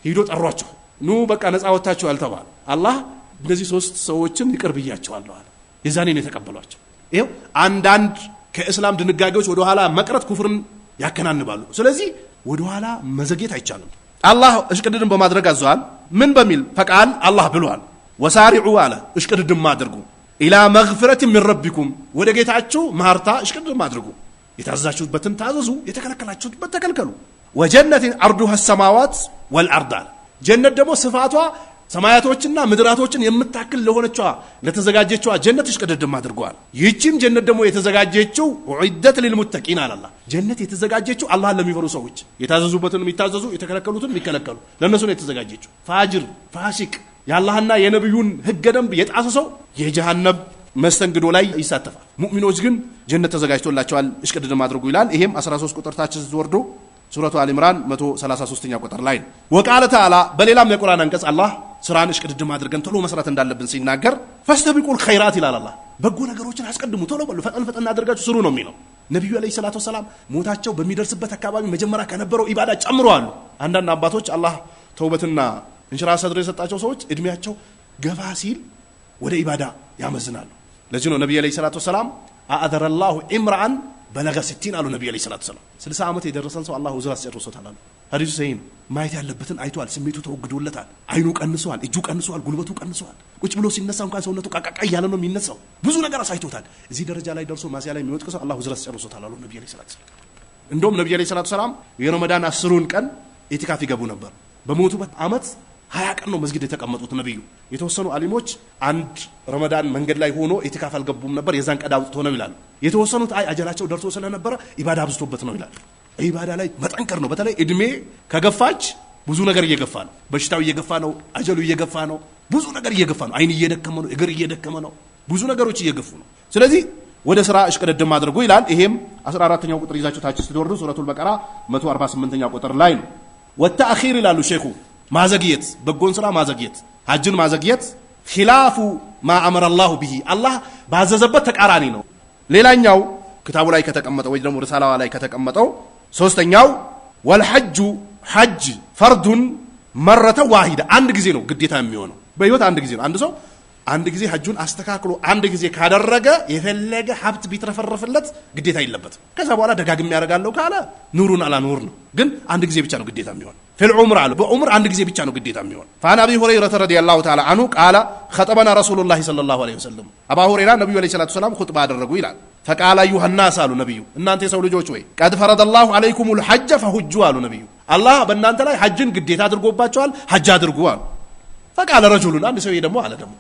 A: ሄዶ ጠሯቸው። ኑ በቃ ነፃ ወጣችኋል ተባለ። አላህ እነዚህ 3 ሰዎችን ይቅር ብያቸዋለሁ አለ። የዛኔ ነው የተቀበሏቸው። ይሄው አንዳንድ ከእስላም ድንጋጌዎች ወደ ኋላ መቅረት ኩፍርን ያከናንባሉ። ስለዚህ ወደ ኋላ መዘግየት አይቻልም። አላህ እሽቅድድም በማድረግ አዟል። ምን በሚል ፈቃል አላህ ብሏል። ወሳሪዑ አለ እሽቅድድም አድርጉ ኢላ መግፊረት ሚን ረቢኩም ወደ ጌታችሁ ማርታ እሽቅድድም አድርጉ። የታዘዛችሁበትን ታዘዙ የተከለከላችሁበት ተከልከሉ ወጀነቲን አርዱሃ السماوات والارض ጀነት ደግሞ ስፋቷ ሰማያቶችና ምድራቶችን የምታክል ለሆነችዋ ለተዘጋጀችዋ ጀነት እሽቅድድም አድርጓል ይህቺም ጀነት ደግሞ የተዘጋጀችው ዑደት للمتقين አላህ ጀነት የተዘጋጀችው አላህን ለሚፈሩ ሰዎች የታዘዙበትን የሚታዘዙ የተከለከሉትን የሚከለከሉ ለነሱ ነው የተዘጋጀችው ፋጅር ፋሲቅ ያላህና የነብዩን ህገ ደንብ የጣሰ ሰው የጀሃነም መስተንግዶ ላይ ይሳተፋል ሙእሚኖች ግን ጀነት ተዘጋጅቶላቸዋል እሽቅድድም አድርጉ ይላል ይሄም 13 ቁጥር ታች ወርዶ ሱረቱ አሊ ኢምራን 133ኛ ቁጥር ላይ ነው ወቃለ ተዓላ በሌላም የቁርአን አንቀጽ አላህ ስራን እሽቅድድም አድርገን ቶሎ መስራት እንዳለብን ሲናገር ፈስተቢቁል ኸይራት ይላል አላህ በጎ ነገሮችን አስቀድሙ ቶሎ በሉ ፈጠን አድርጋችሁ ስሩ ነው የሚለው ነብዩ አለይሂ ሰላቱ ወሰለም ሞታቸው በሚደርስበት አካባቢ መጀመሪያ ከነበረው ኢባዳ ጨምረዋል አንዳንድ አባቶች አላህ ተውበትና እንሽራ ሰድር የሰጣቸው ሰዎች እድሜያቸው ገፋ ሲል ወደ ኢባዳ ያመዝናሉ ለዚህ ነው ነብዩ አለይሂ ሰላቱ ወሰለም አአዘረላሁ ኢምራን በለገ 60 አሉ ነብዩ አለይሂ ሰላቱ ወሰለም 60 ዓመት የደረሰን ሰው አላህ ወዝራ አስጨርሶታል አሉ ሐዲሱ ሰሂህ ማየት ያለበትን አይቷል ስሜቱ ተወግዶለታል አይኑ ቀንሷል እጁ ቀንሷል ጉልበቱ ቀንሷል ቁጭ ብሎ ሲነሳ እንኳን ሰውነቱ ቃቃቃ ያለ ነው የሚነሳው ብዙ ነገር አሳይቶታል እዚህ ደረጃ ላይ ደርሶ ማሲያ ላይ የሚወጥቅ ሰው አላህ ወዝራ አስጨርሶታል አሉ ነብዩ አለይሂ ሰላቱ ወሰለም እንደውም ነብዩ አለይሂ ሰላቱ ወሰለም የረመዳን 10ን ቀን ኢቲካፍ ይገቡ ነበር በሞቱበት ዓመት 20 ቀን ነው መስጊድ የተቀመጡት ነብዩ የተወሰኑ አሊሞች አንድ ረመዳን መንገድ ላይ ሆኖ ኢቲካፍ አልገቡም ነበር የዛን ቀዳ ወጥቶ ነው ይላል የተወሰኑት አጀላቸው ደርሶ ስለነበረ ኢባዳ አብዝቶበት ነው ይላል ኢባዳ ላይ መጠንከር ነው በተለይ እድሜ ከገፋች ብዙ ነገር እየገፋ ነው በሽታው እየገፋ ነው አጀሉ እየገፋ ነው ብዙ ነገር እየገፋ ነው አይን እየደከመ ነው እግር እየደከመ ነው ብዙ ነገሮች እየገፉ ነው ስለዚህ ወደ ስራ እሽቅድድም አድርጉ ይላል ይሄም 14ኛው ቁጥር ይዛችሁ ታች ስትወርዱ ሱረቱል በቀራ 148ኛው ቁጥር ላይ ነው ወተአኺር ይላሉ ሼኹ ማዘግየት በጎን ስራ ማዘግየት ሐጅን ማዘግየት ኺላፉ ማ አመረ الله به አላህ ባዘዘበት ተቃራኒ ነው ሌላኛው ክታቡ ላይ ከተቀመጠው ወይ ደግሞ ሪሳላዋ ላይ ከተቀመጠው ሶስተኛው ወልሐጅ ሐጅ ፈርዱን መረተ ዋሂዳ አንድ ጊዜ ነው ግዴታ የሚሆነው በህይወት አንድ ጊዜ ነው አንድ ሰው አንድ ጊዜ ሐጁን አስተካክሎ አንድ ጊዜ ካደረገ የፈለገ ሀብት ቢትረፈረፍለት ግዴታ የለበትም ከዛ በኋላ ደጋግም ያደርጋለው ካለ ኑሩን አላ ኑር ነው ግን አንድ ጊዜ ብቻ ነው ግዴታ የሚሆነው في العمر على بعمر عند جزء بيتشانو قديت أميون فعن أبي هريرة رضي الله تعالى عنه قال خطبنا رسول الله صلى الله عليه وسلم أبا هريرة النبي عليه الصلاة والسلام خطبة الرجل فقال أيها الناس قالوا النبي إن أنت سولوا جوشوي قد فرض الله عليكم الحج فحجوا قالوا النبي الله بنا أنت لا حجن قديت هذا الجوب باتشوال حج هذا الجوال فقال رجل أنا سوي دمو على دمو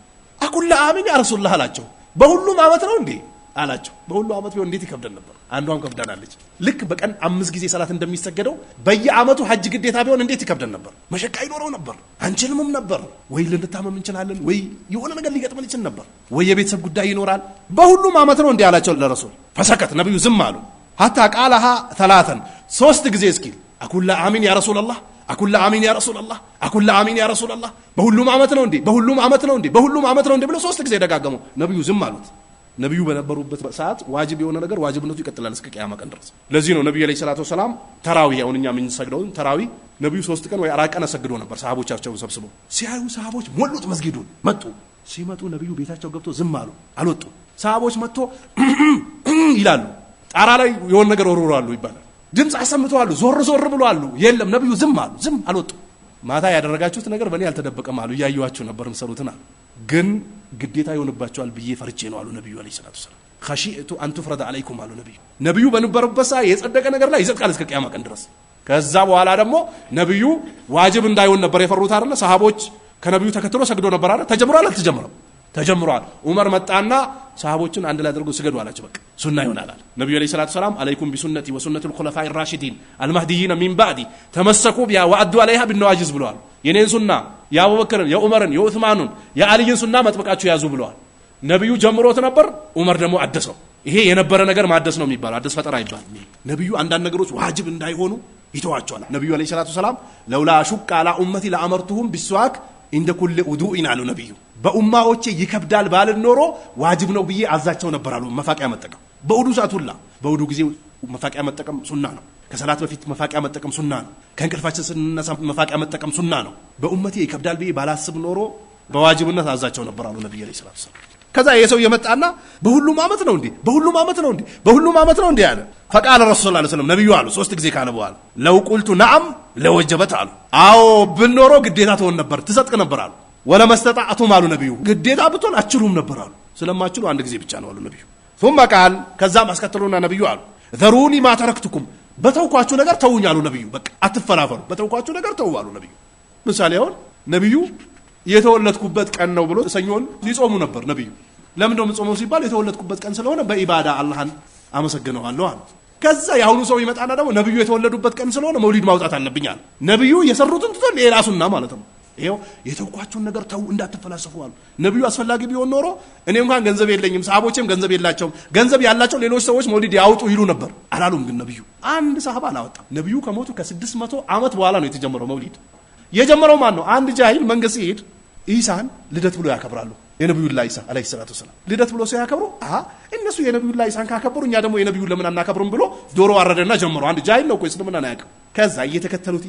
A: أقول لا آمين يا رسول الله لاجو بقول ما مترون دي አላቸው በሁሉ አመት ቢሆን እንዴት ይከብደን ነበር አንዷን ከብዳናለች ልክ በቀን 5 ጊዜ ሰላት እንደሚሰገደው በየአመቱ ሐጅ ግዴታ ቢሆን እንዴት ይከብደን ነበር መሸካ ይኖረው ነበር አንችልም ነበር ወይ ልንታመም እንችላለን ወይ የሆነ ነገር ሊገጥመን ይችላል ነበር ወይ የቤተሰብ ጉዳይ ይኖራል በሁሉም አመት ነው እንዴ አላቸው ለረሱል ፈሰከት ነብዩ ዝም አሉ hatta قالها ثلاثا 3 ጊዜ እስኪ አኩላ አሚን ያ ረሱላህ አኩላ አሚን ያ ረሱላህ አኩላ አሚን ያ ረሱላህ በሁሉም አመት ነው እንዴ በሁሉም አመት ነው እንዴ በሁሉም አመት ነው እንዴ ብለው 3 ጊዜ ደጋገሙ ነብዩ ዝም አሉት ነብዩ በነበሩበት ሰዓት ዋጅብ የሆነ ነገር ዋጅብነቱ ይቀጥላል እስከ ቂያማ ቀን ድረስ ለዚህ ነው ነብዩ አለይሂ ሰላቱ ወሰለም ተራዊህ አሁንኛ ምን ሰግደው ተራዊህ ነብዩ 3 ቀን ወይ 4 ቀን ሰግዶ ነበር ሰሃቦቻቸው ሰብስበው ሲያዩ ሰሃቦች ሞሉት መስጊዱን መጡ ሲመጡ ነብዩ ቤታቸው ገብቶ ዝም አሉ አልወጡ ሰሃቦች መጥቶ ይላሉ ጣራ ላይ የሆነ ነገር ወርውራሉ ይባላል ድምጽ አሰምተዋል ዞር ዞር ብለዋል የለም ነብዩ ዝም አሉ ዝም አልወጡ ማታ ያደረጋችሁት ነገር በእኔ አልተደበቀም አሉ ያዩዋችሁ ነበር መሰሩትና ግን ግዴታ ይሆንባቸዋል ብዬ ፈርቼ ነው አሉ ነብዩ አለይሂ ሰላቱ ወሰለም خشيت ان تفرض عليكم አሉ ነብዩ በነበሩበት ሰዓት የጸደቀ ነገር ላይ ይዘቃል እስከ ቂያማ ቀን ድረስ ከዛ በኋላ ደግሞ ነብዩ ዋጅብ እንዳይሆን ነበር የፈሩት አይደለ ሰሃቦች ከነብዩ ተከትሎ ሰግዶ ነበር አይደል ተጀምሯል አልተጀመረም ተጀምሯል ዑመር መጣና ሰሃቦችን አንድ ላይ አድርጎ ስገዱ አላቸው በቃ ሱና ይሆናል አለ ነብዩ አለይሂ ሰላቱ ወሰለም አለይኩም ቢሱነቲ ወሱነቱል ኹለፋኢ الراشدين المهديين من بعدي تمسكوا بها وعدوا عليها بالنواجذ ብለዋል የኔን ሱና የአቡበክርን የዑመርን የዑስማንን የአልይን ሱና መጥበቃችሁ ያዙ ብለዋል ነብዩ ጀምሮት ነበር ዑመር ደግሞ አደሰው ይሄ የነበረ ነገር ማደስ ነው የሚባለው አደስ ፈጠራ አይባል ነብዩ አንዳንድ ነገሮች ዋጅብ እንዳይሆኑ ይተዋቸዋል ነብዩ አለይሂ ሰላቱ ወሰለም ለውላ ሹቅ على امتي لامرتهم بالسواك عند كل وضوء አሉ ነብዩ በኡማዎቼ ይከብዳል ባልን ኖሮ ዋጅብ ነው ብዬ አዛቸው ነበር አሉ መፋቂያ መጠቀም በውዱ ሰዓቱላ በውዱ ጊዜ መፋቂያ መጠቀም ሱና ነው ከሰላት በፊት መፋቂያ መጠቀም ሱና ነው ከእንቅልፋችን ስንነሳ መፋቂያ መጠቀም ሱና ነው በኡመቴ ይከብዳል ብዬ ባላስብ ኖሮ በዋጅብነት አዛቸው ነበር አሉ ነብዩ አለይሂ ሰላቱ ወሰለም ከዛ የሰው የመጣና በሁሉም አመት ነው እንዴ በሁሉም አመት ነው እንዴ በሁሉም አመት ነው እንዴ ያለ فقال الرسول صلى الله عليه وسلم ነብዩ አሉ 3 ጊዜ ካለ በኋላ لو قلت نعم لوجبت አሉ አዎ ብንኖሮ ግዴታ ትሆን ነበር ትሰጥቅ ነበር አሉ ولا مستطعتم አሉ ነብዩ ግዴታ ብትሆን አትችሉም ነበር አሉ ስለማትችሉ አንድ ጊዜ ብቻ ነው አሉ ነብዩ ثم قال ከዛም አስከተሉና ነብዩ አሉ ذروني ما تركتكم በተውኳችሁ ነገር ተውኝ አሉ ነብዩ። በቃ አትፈራፈሩ፣ በተውኳችሁ ነገር ተው አሉ ነብዩ። ምሳሌ አሁን ነብዩ የተወለድኩበት ቀን ነው ብሎ ሰኞን ሊጾሙ ነበር ነብዩ። ለምን ነው የምጾመው ሲባል የተወለድኩበት ቀን ስለሆነ በኢባዳ አላህን አመሰግነዋለሁ አሉ። ከዛ ያሁኑ ሰው ይመጣና ደግሞ ነብዩ የተወለዱበት ቀን ስለሆነ መውሊድ ማውጣት አለብኝ አለ። ነብዩ የሰሩትን ትቶ ሌላ ሱና ማለት ነው። ይሄው የተውኳችሁን ነገር ተው እንዳትፈላሰፉ አሉ ነብዩ። አስፈላጊ ቢሆን ኖሮ እኔ እንኳን ገንዘብ የለኝም ሰሃቦቼም ገንዘብ የላቸውም፣ ገንዘብ ያላቸው ሌሎች ሰዎች መውሊድ ያውጡ ይሉ ነበር አላሉም። ግን ነብዩ አንድ ሰሃባ አላወጣም። ነብዩ ከሞቱ ከ600 ዓመት በኋላ ነው የተጀመረው መውሊድ። የጀመረው ማን ነው? አንድ ጃሂል መንገድ ሲሄድ ኢሳን ልደት ብሎ ያከብራሉ። የነብዩላህ ኢሳ አለይሂ ሰላቱ ወሰለም ልደት ብሎ ሲያከብሩ እነሱ የነብዩላህ ኢሳን ካከበሩ እኛ ደግሞ የነብዩን ለምን አናከብሩም ብሎ ዶሮ አረደና ጀመሩ። አንድ ጃሂል ነው እኮ እስልምና አያውቅም። ከዛ እየተከተሉት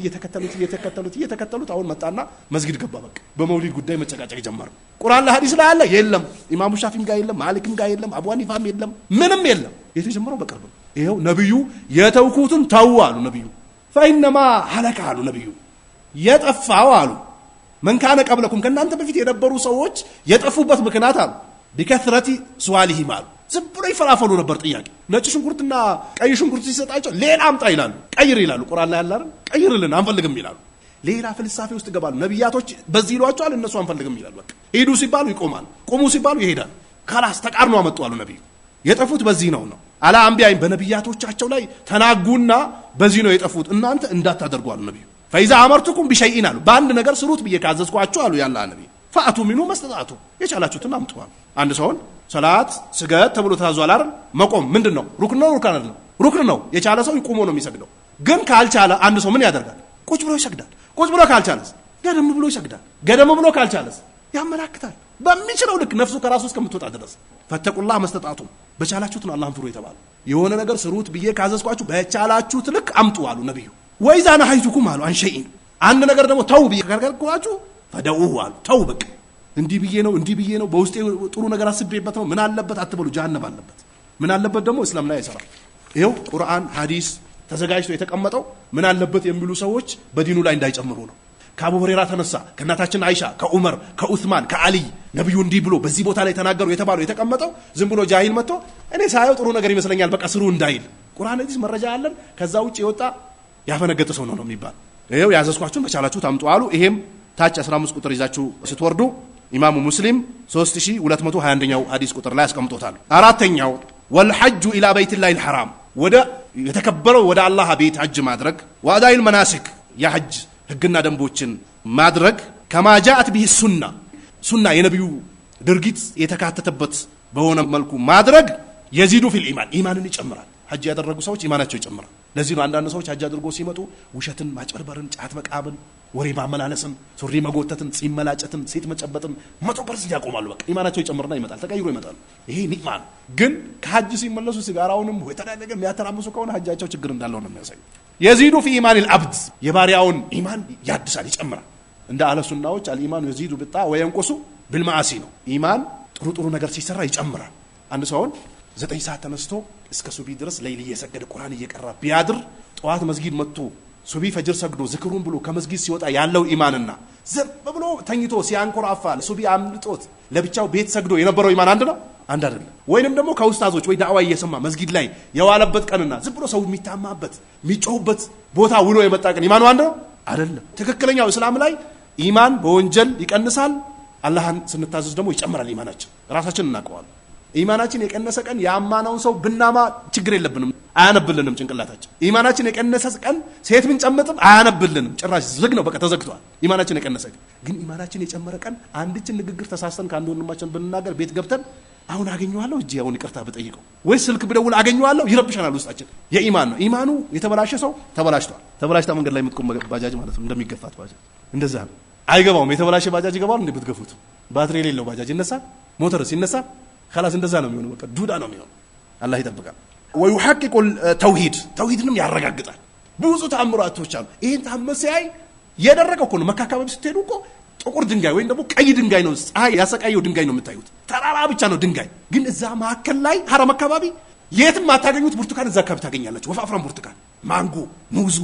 A: አሁን መጣና መስጊድ ገባ። በቃ በመውሊድ ጉዳይ መጨቃጨቅ ጀመሩ። ቁርአን ለሐዲስ ላይ አለ የለም፣ ኢማሙ ሻፊም ጋር የለም፣ ማሊክም ጋር የለም፣ አቡ ሐኒፋም የለም፣ ምንም የለም። የተጀመረው በቅርብ ነው። ይሄው ነብዩ የተውኩትን ተው አሉ ነብዩ። ፈኢነማ ሐለከ አሉ ነብዩ የጠፋው አሉ መን ካነ ቀብለኩም ከእናንተ በፊት የነበሩ ሰዎች የጠፉበት ምክንያት አሉ ቢከثረቲ ሱዋሊሂም አሉ ዝም ብሎ ይፈራፈሉ ነበር። ጥያቄ ነጭ ሽንኩርትና ቀይ ሽንኩርት ሲሰጣቸው ሌላ አምጣ ይላሉ፣ ቀይር ይላሉ። ቁርአን ላይ አላረ ቀይርልን አንፈልግም ይላሉ። ሌላ ፍልስፋፌ ውስጥ ገባሉ። ነብያቶች በዚህ ይሏቸዋል፣ እነሱ አንፈልግም ይላሉ። በቃ ሂዱ ሲባሉ ይቆማሉ፣ ቁሙ ሲባሉ ይሄዳሉ። ካላስ ተቃርኖ አመጡ አሉ ነብዩ። የጠፉት በዚህ ነው አላ አንቢያይም በነብያቶቻቸው ላይ ተናጉና በዚህ ነው የጠፉት፣ እናንተ እንዳታደርጉ አሉ ነብዩ። ፈኢዛ አመርቱኩም ቢሸይኢን አሉ በአንድ ነገር ስሩት ብዬ ካዘዝኳችሁ አሉ ያላ ነብዩ ፈአቱ ሚኑ መስተጣቱ የቻላችሁትን አምጡ አሉ። አንድ ሰውን ሰላት ስገድ ተብሎ ታዟል አይደል? መቆም ምንድነው? ሩክን ነው ሩካን አይደለም? ሩክን ነው። የቻለ ሰው ይቆሞ ነው የሚሰግደው። ግን ካልቻለ አንድ ሰው ምን ያደርጋል? ቁጭ ብሎ ይሰግዳል። ቁጭ ብሎ ካልቻለስ ገደም ብሎ ይሰግዳል። ገደም ብሎ ካልቻለስ ያመላክታል። በሚችለው ልክ ነፍሱ ከራሱ እስከምትወጣ ድረስ ፈተቁላህ መስተጣቱ በቻላችሁትን አላህን ፍሩ የተባለ የሆነ ነገር ስሩት ብዬ ካዘዝኳችሁ በቻላችሁት ልክ አምጡ አሉ ነብዩ። ወይዛ ነሐይቱኩም አሉ አንሸይን አንድ ነገር ደግሞ ተው ብዬ ካከለከልኳችሁ ፈደኡሁ አሉ ተው በቃ እንዲህ ብዬ ነው በውስጤ ጥሩ ነገር አስቤበት ነው ምን አለበት አትበሉ። ጀሃነም አለበት። ምን አለበት ደግሞ እስላም ላይ አይሰራም። ይሄው ቁርአን ሐዲስ ተዘጋጅቶ የተቀመጠው ምን አለበት የሚሉ ሰዎች በዲኑ ላይ እንዳይጨምሩ ነው። ከአቡ ሁረይራ ተነሳ፣ ከእናታችን አይሻ፣ ከዑመር፣ ከዑስማን፣ ከአሊ ነብዩ እንዲህ ብሎ በዚህ ቦታ ላይ ተናገሩ የተባለው የተቀመጠው ዝም ብሎ ጃሂል መጥቶ እኔ ሳየው ጥሩ ነገር ይመስለኛል በቃ ስሩ እንዳይል ቁርአን ሐዲስ መረጃ አለን ከዛ ውጪ የወጣ ያፈነገጠ ሰው ነው የሚባል። ይሄው ያዘዝኳችሁን በቻላችሁ ታምጡ አሉ። ይሄም ታች 15 ቁጥር ይዛችሁ ስትወርዱ ኢማሙ ሙስሊም 3221ኛው ሐዲስ ቁጥር ላይ አስቀምጦታል። አራተኛው ወልሐጁ ኢላ በይቲላሂል ሐራም ወደ የተከበረው ወደ አላህ ቤት ሐጅ ማድረግ ወአዳኢል መናሲክ የሐጅ ህግና ደንቦችን ማድረግ ከማጃአት ቢሂ ሱና የነብዩ ድርጊት የተካተተበት በሆነ መልኩ ማድረግ የዚዱ ፊል ኢማን ኢማንን ይጨምራል። ሐጅ ያደረጉ ሰዎች ኢማናቸው ይጨምራል። ለዚህ ነው አንዳንድ ሰዎች ሐጅ አድርጎ ሲመጡ ውሸትን፣ ማጭበርበርን፣ ጫት መቃብን፣ ወሬ ማመላለስን፣ ሱሪ መጎተትን፣ ጺም መላጨትን፣ ሴት መጨበጥን 100% ያቆማሉ። በቃ ኢማናቸው ይጨምርና ይመጣል፣ ተቀይሮ ይመጣል። ይሄ ኒዕማ ነው። ግን ከሐጅ ሲመለሱ ሲጋራውንም የተዳደገ የሚያተራምሱ ከሆነ ሐጃቸው ችግር እንዳለው ነው የሚያሳይ። የዚዱ ፊ ኢማኒል አብድ የባሪያውን ኢማን ያድሳል፣ ይጨምራል። እንደ አህለ ሱናዎች አልኢማኑ የዚዱ ቢጣ ወየንቁሱ ቢልማዓሲ ነው። ኢማን ጥሩ ነገር ሲሰራ ይጨምራል። አንድ ሰውን 9 ሰዓት ተነስቶ እስከ ሱቢ ድረስ ለይል እየሰገደ ቁርአን እየቀራ ቢያድር ጠዋት መስጊድ መጥቶ ሱቢ ፈጅር ሰግዶ ዝክሩን ብሎ ከመስጊድ ሲወጣ ያለው ኢማንና ዝም ብሎ ተኝቶ ሲያንኮራፋ ሱቢ አምልጦት ለብቻው ቤት ሰግዶ የነበረው ኢማን አንድ ነው? አንድ አይደለም። ወይንም ደግሞ ከኡስታዞች ወይ ዳዕዋ እየሰማ መስጊድ ላይ የዋለበት ቀንና ዝም ብሎ ሰው የሚታማበት የሚጮህበት ቦታ ውሎ የመጣ ቀን ኢማኑ አንድ ነው? አይደለም። ትክክለኛው እስላም ላይ ኢማን በወንጀል ይቀንሳል፣ አላህን ስንታዘዝ ደግሞ ይጨምራል። ኢማናችን ራሳችን እናውቀዋለን። ኢማናችን የቀነሰ ቀን ያማናውን ሰው ብናማ ችግር የለብንም፣ አያነብልንም ጭንቅላታችን። ኢማናችን የቀነሰ ቀን ሴት ብንጨምጥም አያነብልንም፣ ጭራሽ ዝግ ነው፣ በቃ ተዘግቷል። ኢማናችን የቀነሰ ቀን ግን ኢማናችን የጨመረ ቀን አንድችን ንግግር ተሳስተን ከአንድ ወንድማችን ብንናገር ቤት ገብተን አሁን አገኘዋለሁ እጄ አሁን ይቅርታ ብጠይቀው ወይ ስልክ ብደውል አገኘዋለሁ ይረብሻናል። ውስጣችን የኢማን ነው። ኢማኑ የተበላሸ ሰው ተበላሽቷል። ተበላሽታ መንገድ ላይ የምትቆም ባጃጅ ማለት ነው፣ እንደሚገፋት ባጃጅ እንደዛ ነው። አይገባውም። የተበላሸ ባጃጅ ይገባል እንዴ ብትገፉት? ባትሪ የሌለው ባጃጅ ይነሳል፣ ሞተርስ ይነሳል። خلاص እንደዛ ነው የሚሆነው። በቃ ዱዳ ነው የሚሆነው። አላህ ይጠብቃል። ويحقق ተውሂድንም ያረጋግጣል። ብዙ ተአምራቶች አሉ። ይሄን ተአምር ሲያይ ያደረገው እኮ ነው። መካ አካባቢ ስትሄዱ እኮ ጥቁር ድንጋይ ወይም ደግሞ ቀይ ድንጋይ ነው፣ ፀሐይ ያሰቃየው ድንጋይ ነው የምታዩት። ተራራ ብቻ ነው ድንጋይ። ግን እዛ መካከል ላይ ሐረም አካባቢ የትም አታገኙት ብርቱካን እዛ አካባቢ ታገኛላችሁ። ወፋፍራም ብርቱካን፣ ማንጎ፣ ሙዙ።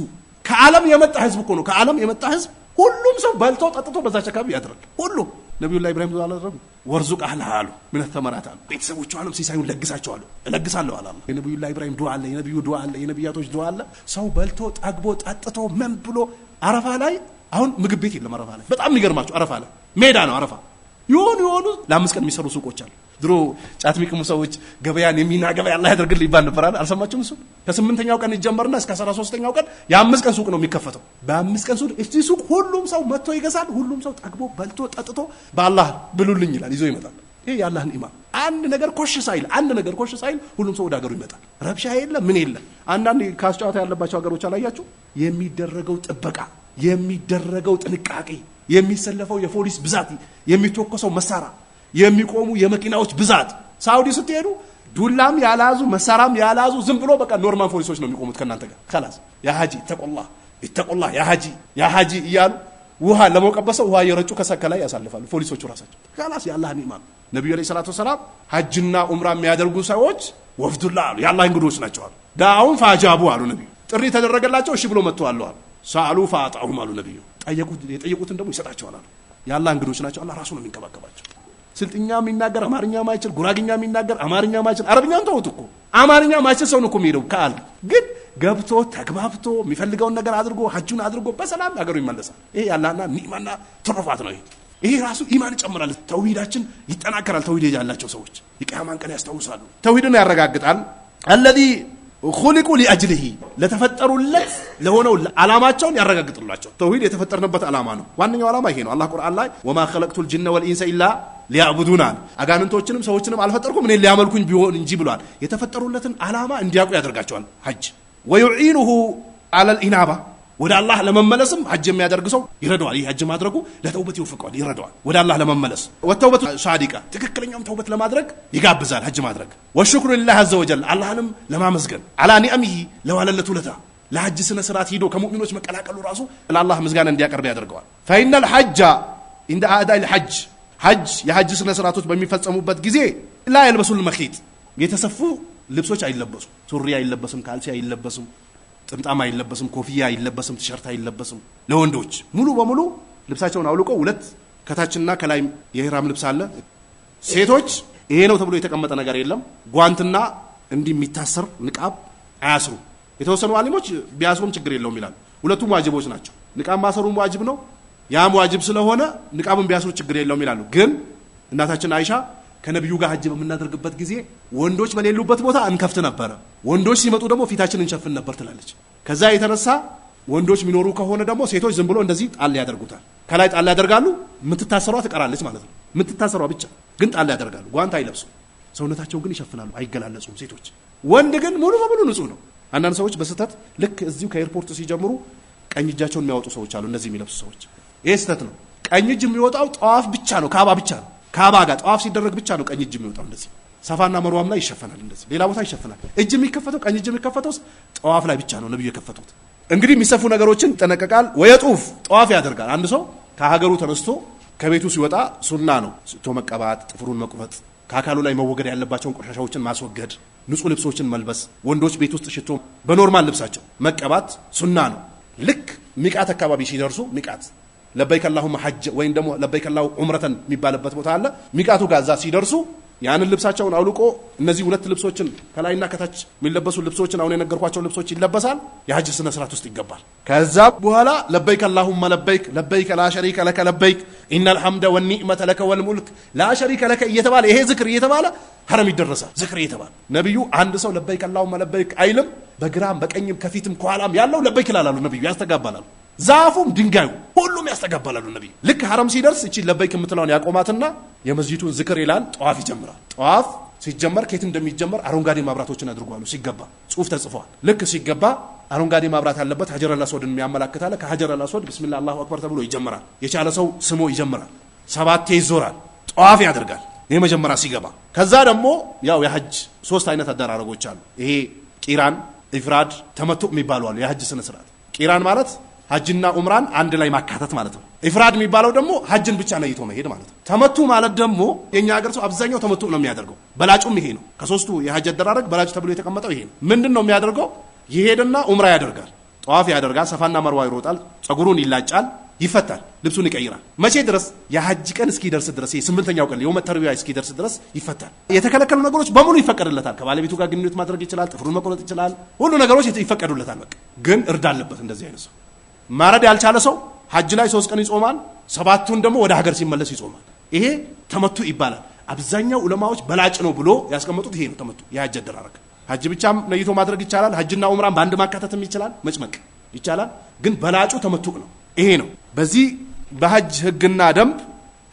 A: ከዓለም የመጣ ህዝብ እኮ ነው። ከዓለም የመጣ ህዝብ ሁሉም ሰው በልቶ ጠጥቶ በዛች አካባቢ ያድራል። ሁሉም ነብዩላህ ኢብራሂም ዱዓ አደረጉ። ወርዙቅ አህለሃሉ ምን ተመራታ ቤተሰቦቹ ዓለም ሲሳዩን ለግሳቸዋለሁ እለግሳለሁ አለ። የነብዩላህ ኢብራሂም ዱዓ አለ፣ የነብዩ ዱዓ አለ፣ የነብያቶች ዱዓ አለ። ሰው በልቶ ጠግቦ ጠጥቶ ምን ብሎ አረፋ ላይ አሁን ምግብ ቤት የለም። አረፋ ላይ በጣም የሚገርማችሁ አረፋ ላይ ሜዳ ነው። አረፋ የሆኑ ለአምስት ቀን የሚሰሩ ሱቆች አሉ። ድሮ ጫት የሚቅሙ ሰዎች ገበያን የሚናገበ አላህ ያደርግልህ ይባል ነበር አይደል? አልሰማችሁም? እሱ ከ8ኛው ቀን ይጀመርና እስከ 13ኛው ቀን የ5 ቀን ሱቅ ነው የሚከፈተው። በ5 ቀን ሱቅ ሁሉም ሰው መጥቶ ይገዛል። ሁሉም ሰው ጠግቦ በልቶ ጠጥቶ በአላህ ብሉልኝ ይላል፣ ይዞ ይመጣል። ይሄ የአላህን ኢማን አንድ ነገር ኮሽ ሳይል ሁሉም ሰው ወደ ሀገሩ ይመጣል። ረብሻ የለ ምን የለ። አንዳንድ ካስጫወታ ያለባቸው ሀገሮች አላያችሁ? የሚደረገው ጥበቃ፣ የሚደረገው ጥንቃቄ፣ የሚሰለፈው የፖሊስ ብዛት፣ የሚተኮሰው መሳሪያ፣ የሚቆሙ የመኪናዎች ብዛት። ሳውዲ ስትሄዱ ዱላም ያላዙ መሳራም ያላዙ ዝም ብሎ በቃ ኖርማል ፖሊሶች ነው የሚቆሙት ከናንተ ጋር። خلاص ያ ሀጂ ተቆላ ያ ሀጂ እያሉ ውሃ ለሞቀበሰው ውሃ የረጩ ከሰከላይ ያሳልፋሉ ፖሊሶቹ ራሳቸው። خلاص የአላህን ኢማን ነብዩ አለይሂ ሰላቱ ወሰለም ሐጅና ዑምራ የሚያደርጉ ሰዎች ወፍዱላህ አሉ፣ የአላህ እንግዶች ናቸው አሉ። ዳውን ፋጃቡ አሉ ነብዩ። ጥሪ ተደረገላቸው እሺ ብሎ መጥተዋል አሉ። ሰአሉ ፈአጣሁም አሉ ነብዩ። የጠየቁትን ደግሞ ይሰጣቸዋል አሉ። የአላህ እንግዶች ናቸው፣ አላህ ራሱ ነው የሚንከባከባቸው። ስልጥኛ የሚናገር አማርኛ ማይችል፣ ጉራግኛ የሚናገር አማርኛ ማይችል፣ አረብኛን ተውት እኮ አማርኛ ማይችል ሰው ነው እኮ የሚሄደው ካል ግን ገብቶ ተግባብቶ የሚፈልገውን ነገር አድርጎ ሐጁን አድርጎ በሰላም ሀገሩ ይመለሳል። ይሄ ያላህና ኒዕማና ትሩፋት ነው። ይሄ ራሱ ኢማን ይጨምራል፣ ተውሂዳችን ይጠናከራል። ተውሂድ ያላቸው ሰዎች የቂያማን ቀን ያስታውሳሉ። ተውሂድን ያረጋግጣል። الذي خلقوا لاجله ለተፈጠሩለት ለሆነው ዓላማቸውን ያረጋግጥላቸው። ተውሂድ የተፈጠርንበት ዓላማ ነው። ዋነኛው ዓላማ ይሄ ነው። አላህ ቁርአን ላይ ወማ خلقت الجن والانس الا ሊያዕቡዱን አጋንንቶችንም ሰዎችንም አልፈጠርኩም እኔን ሊያመልኩኝ ቢሆን እንጂ ብሏል። የተፈጠሩለትን ዓላማ እንዲያውቁ ያደርጋቸዋል ሐጅ። ويعينه على الانابه ወደ አላህ ለመመለስም ሐጅ የሚያደርግ ሰው ይረዳዋል። ይህ ሐጅ ማድረጉ ለተውበት ይወፍቀዋል፣ ይረዳዋል ወደ አላህ ለመመለስ። ወተውበቱ ሳዲቃ ትክክለኛም ተውበት ለማድረግ ይጋብዛል ሐጅ ማድረግ። ወሽክሩ لله عز وجل አላህንም ለማመስገን على نعمه ለዋለለቱ ለታ ለሐጅ ስነ ስርዓት ሄዶ ከሙእሚኖች መቀላቀሉ ራሱ ለአላህ ምስጋና እንዲያቀርብ ያደርገዋል። فإن الحج عند أداء الحج ሐጅ የሐጅ ስነ ስርዓቶች በሚፈጸሙበት ጊዜ لا يلبس المخيط የተሰፉ ልብሶች አይለበሱም። ሱሪ አይለበስም፣ ካልሲ አይለበስም፣ ጥምጣም አይለበስም፣ ኮፍያ አይለበስም፣ ቲሸርት አይለበስም። ለወንዶች ሙሉ በሙሉ ልብሳቸውን አውልቀው ሁለት ከታችና ከላይ የኢህራም ልብስ አለ። ሴቶች ይሄ ነው ተብሎ የተቀመጠ ነገር የለም። ጓንትና እንዲህ የሚታሰር ንቃብ አያስሩ። የተወሰኑ ዓሊሞች ቢያስሩም ችግር የለውም ይላሉ። ሁለቱም ዋጅቦች ናቸው። ንቃብ ማሰሩም ዋጅብ ነው፣ ያም ዋጅብ ስለሆነ ንቃብም ቢያስሩ ችግር የለውም ይላሉ። ግን እናታችን አይሻ ከነብዩ ጋር ሐጅ በመናደርግበት ጊዜ ወንዶች በሌሉበት ቦታ እንከፍት ነበር፣ ወንዶች ሲመጡ ደግሞ ፊታችንን እንሸፍን ነበር ትላለች። ከዛ የተነሳ ወንዶች የሚኖሩ ከሆነ ደግሞ ሴቶች ዝም ብሎ እንደዚህ ጣል ያደርጉታል። ከላይ ጣል ያደርጋሉ፣ የምትታሰሯ ትቀራለች ማለት ነው። የምትታሰሯ ብቻ ግን ጣል ያደርጋሉ። ጓንት አይለብሱም፣ ሰውነታቸውን ግን ይሸፍናሉ፣ አይገላለጹም ሴቶች። ወንድ ግን ሙሉ በሙሉ ንጹህ ነው። አንዳንድ ሰዎች በስተት ልክ እዚሁ ከኤርፖርት ሲጀምሩ ቀኝ እጃቸውን የሚያወጡ ሰዎች አሉ። እነዚህ የሚለብሱ ሰዎች ይሄ ስተት ነው። ቀኝ እጅ የሚወጣው ጠዋፍ ብቻ ነው፣ ካባ ብቻ ነው። ካባ ጋር ጠዋፍ ሲደረግ ብቻ ነው ቀኝ እጅ የሚወጣው። እንደዚህ ሰፋና መርዋም ላይ ይሸፈናል፣ እንደዚህ ሌላ ቦታ ይሸፈናል። እጅ የሚከፈተው ቀኝ እጅ የሚከፈተው ጠዋፍ ላይ ብቻ ነው ነብዩ የከፈቱት። እንግዲህ የሚሰፉ ነገሮችን ይጠነቀቃል። ወየጡፍ ጠዋፍ ያደርጋል። አንድ ሰው ከሀገሩ ተነስቶ ከቤቱ ሲወጣ ሱና ነው ሽቶ መቀባት፣ ጥፍሩን መቁረጥ፣ ከአካሉ ላይ መወገድ ያለባቸውን ቆሻሻዎችን ማስወገድ፣ ንጹህ ልብሶችን መልበስ። ወንዶች ቤት ውስጥ ሽቶ በኖርማል ልብሳቸው መቀባት ሱና ነው። ልክ ሚቃት አካባቢ ሲደርሱ ሚቃት ለበይከ አላሁመ ሐጅ ወይም ደግሞ ለበይከ አላሁ ዑምረተን የሚባልበት ቦታ አለ። ሚቃቱ ጋር እዛ ሲደርሱ ያንን ልብሳቸውን አውልቆ እነዚህ ሁለት ልብሶችን ከላይና ከታች የሚለበሱ ልብሶችን አሁን የነገርኳቸው ልብሶች ይለበሳል። የሐጅ ስነ ስርዓት ውስጥ ይገባል። ከዛ በኋላ ለበይከ አላሁመ ለበይክ ለበይከ ላ ሸሪከ ለከ ለበይክ ኢነል ሐምደ ወኒዕመተ ለከ ወልሙልክ ላ ሸሪከ ለከ እየተባለ ይሄ ዝክር እየተባለ ሐረም ይደረሳል። ዝክር እየተባለ ነብዩ አንድ ሰው ለበይከ አላሁመ ለበይክ አይልም። በግራም በቀኝም ከፊትም ከኋላም ያለው ለበይክ ይላሉ ነብዩ፣ ያስተጋባላሉ። ዛፉም ድንጋዩ ሁሉም ያስተጋባላሉ ነብዩ። ልክ ሐረም ሲደርስ እቺ ለበይክ የምትለውን ያቆማትና የመስጂዱን ዝክር ይላል። ጠዋፍ ይጀምራል። ጠዋፍ ሲጀመር ከየት እንደሚጀመር አረንጓዴ ማብራቶችን አድርጓሉ። ሲገባ ጽሁፍ ተጽፏል። ልክ ሲገባ አረንጓዴ ማብራት ያለበት ሐጀረል አስወድን የሚያመላክታለ። ከሐጀረል አስወድ ቢስሚላህ አላሁ አክበር ተብሎ ይጀምራል። የቻለ ሰው ስሞ ይጀምራል። 7 ይዞራል። ጠዋፍ ያደርጋል። ይሄ መጀመሪያ ሲገባ። ከዛ ደግሞ ያው የሐጅ 3 አይነት አደራረጎች አሉ። ይሄ ቂራን፣ ኢፍራድ፣ ተመቱ የሚባሉ አሉ። የሐጅ ስነ ስርዓት ቂራን ማለት ሐጅና ዑምራን አንድ ላይ ማካተት ማለት ነው። ኢፍራድ የሚባለው ደግሞ ሐጅን ብቻ ለይቶ መሄድ ማለት ነው። ተመቱ ማለት ደግሞ የኛ ሀገር ሰው አብዛኛው ተመቱ ነው የሚያደርገው። በላጩም ይሄ ነው። ከሶስቱ የሐጅ አደራረግ በላጭ ተብሎ የተቀመጠው ይሄ ነው። ምንድነው የሚያደርገው? ይሄድና ዑምራ ያደርጋል፣ ጠዋፍ ያደርጋል፣ ሰፋና መርዋ ይሮጣል፣ ጸጉሩን ይላጫል፣ ይፈታል ልብሱን ይቀይራል መቼ ድረስ የሐጅ ቀን እስኪደርስ ድረስ የስምንተኛው ቀን የውመት ተርቢያ እስኪደርስ ድረስ ይፈታል የተከለከሉ ነገሮች በሙሉ ይፈቀድለታል ከባለቤቱ ጋር ግንኙነት ማድረግ ይችላል ጥፍሩን መቆረጥ ይችላል ሁሉ ነገሮች ይፈቀዱለታል በቃ ግን እርዳ አለበት እንደዚህ አይነት ሰው ማረድ ያልቻለ ሰው ሐጅ ላይ 3 ቀን ይጾማል 7ቱን ደግሞ ወደ ሀገር ሲመለስ ይጾማል ይሄ ተመቱ ይባላል አብዛኛው ዑለማዎች በላጭ ነው ብሎ ያስቀመጡት ይሄ ነው ተመቱ የሐጅ አደራረግ ሐጅ ብቻም ነይቶ ማድረግ ይቻላል ሐጅና ዑምራን በአንድ ማካተትም ይችላል መጭመቅ ይቻላል ግን በላጩ ተመቱ ነው ይሄ ነው በዚህ በሐጅ ህግና ደንብ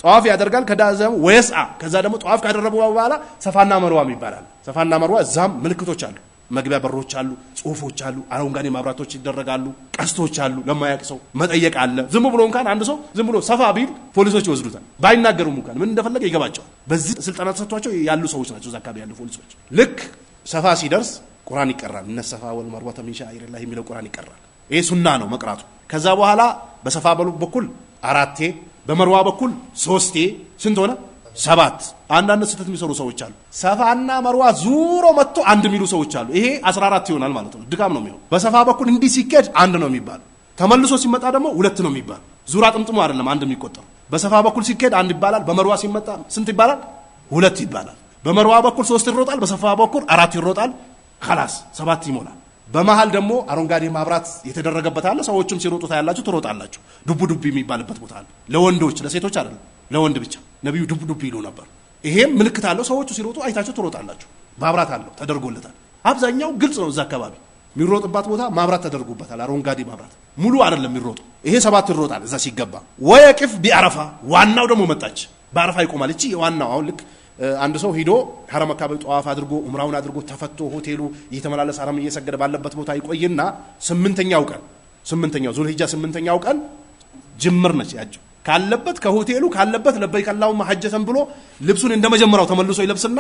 A: ጧፍ ያደርጋል ከዳዘም ወይስዓ ከዛ ደግሞ ጧፍ ካደረጉ በኋላ ሰፋና መርዋ ይባላል ሰፋና መርዋ እዛም ምልክቶች አሉ መግቢያ በሮች አሉ ጽሁፎች አሉ አረንጓዴ ማብራቶች ይደረጋሉ ቀስቶች አሉ ለማያቅ ሰው መጠየቅ አለ ዝም ብሎ እንኳን አንድ ሰው ዝም ብሎ ሰፋ ቢል ፖሊሶች ይወስዱታል ባይናገሩም እንኳን ምን እንደፈለገ ይገባቸዋል በዚህ ስልጣና ተሰጥቷቸው ያሉ ሰዎች ናቸው እዛ አካባቢ ያሉ ፖሊሶች ልክ ሰፋ ሲደርስ ቁርአን ይቀራል እነ ሰፋ ወልመርዋ ሚን ሻኢሪላህ የሚለው ቁርአን ይቀራል ይሄ ሱና ነው መቅራቱ ከዛ በኋላ በሰፋ በኩል 4 በመርዋ በኩል 3 ስንት ሆነ 7 አንዳንድ ስህተት የሚሰሩ ሰዎች አሉ ሰፋና መርዋ ዙሮ መጥቶ አንድ የሚሉ ሰዎች አሉ ይሄ 14 ይሆናል ማለት ነው ድካም ነው የሚሆነው በሰፋ በኩል እንዲህ ሲከድ 1 ነው የሚባል ተመልሶ ሲመጣ ደግሞ 2 ነው የሚባል ዙራ ጥምጥሙ አይደለም አንድ የሚቆጠር በሰፋ በኩል ሲከድ 1 ይባላል በመርዋ ሲመጣ ስንት ይባላል 2 ይባላል በመርዋ በኩል 3 ይሮጣል በሰፋ በኩል 4 ይሮጣል خلاص 7 ይሞላል በመሃል ደግሞ አረንጓዴ ማብራት የተደረገበት አለ ሰዎችም ሲሮጡ ታያላችሁ ትሮጣላችሁ ዱብ ዱብ የሚባልበት ቦታ አለ ለወንዶች ለሴቶች አይደለም ለወንድ ብቻ ነብዩ ዱብ ዱብ ይሉ ነበር ይሄም ምልክት አለው ሰዎቹ ሲሮጡ አይታችሁ ትሮጣላችሁ ማብራት አለው ተደርጎለታል አብዛኛው ግልጽ ነው እዛ አካባቢ የሚሮጥባት ቦታ ማብራት ተደርጎበታል አረንጓዴ ማብራት ሙሉ አይደለም የሚሮጡ ይሄ 7 ይሮጣል እዛ ሲገባ ወይቅፍ ቢአረፋ ዋናው ደግሞ መጣች በአረፋ ይቆማል እቺ ዋናው አሁን ልክ አንድ ሰው ሂዶ ሐረም አካባቢ ጧፍ አድርጎ ዑምራውን አድርጎ ተፈቶ ሆቴሉ እየተመላለሰ ሐረም እየሰገደ ባለበት ቦታ ይቆይና 8ኛው ቀን 8ኛው ዙልሂጃ 8ኛው ቀን ጅምር ነች ያጀው ካለበት ከሆቴሉ ካለበት ለበይከ አላሁመ ሐጀተን ብሎ ልብሱን እንደመጀመሪያው ተመልሶ ይለብስና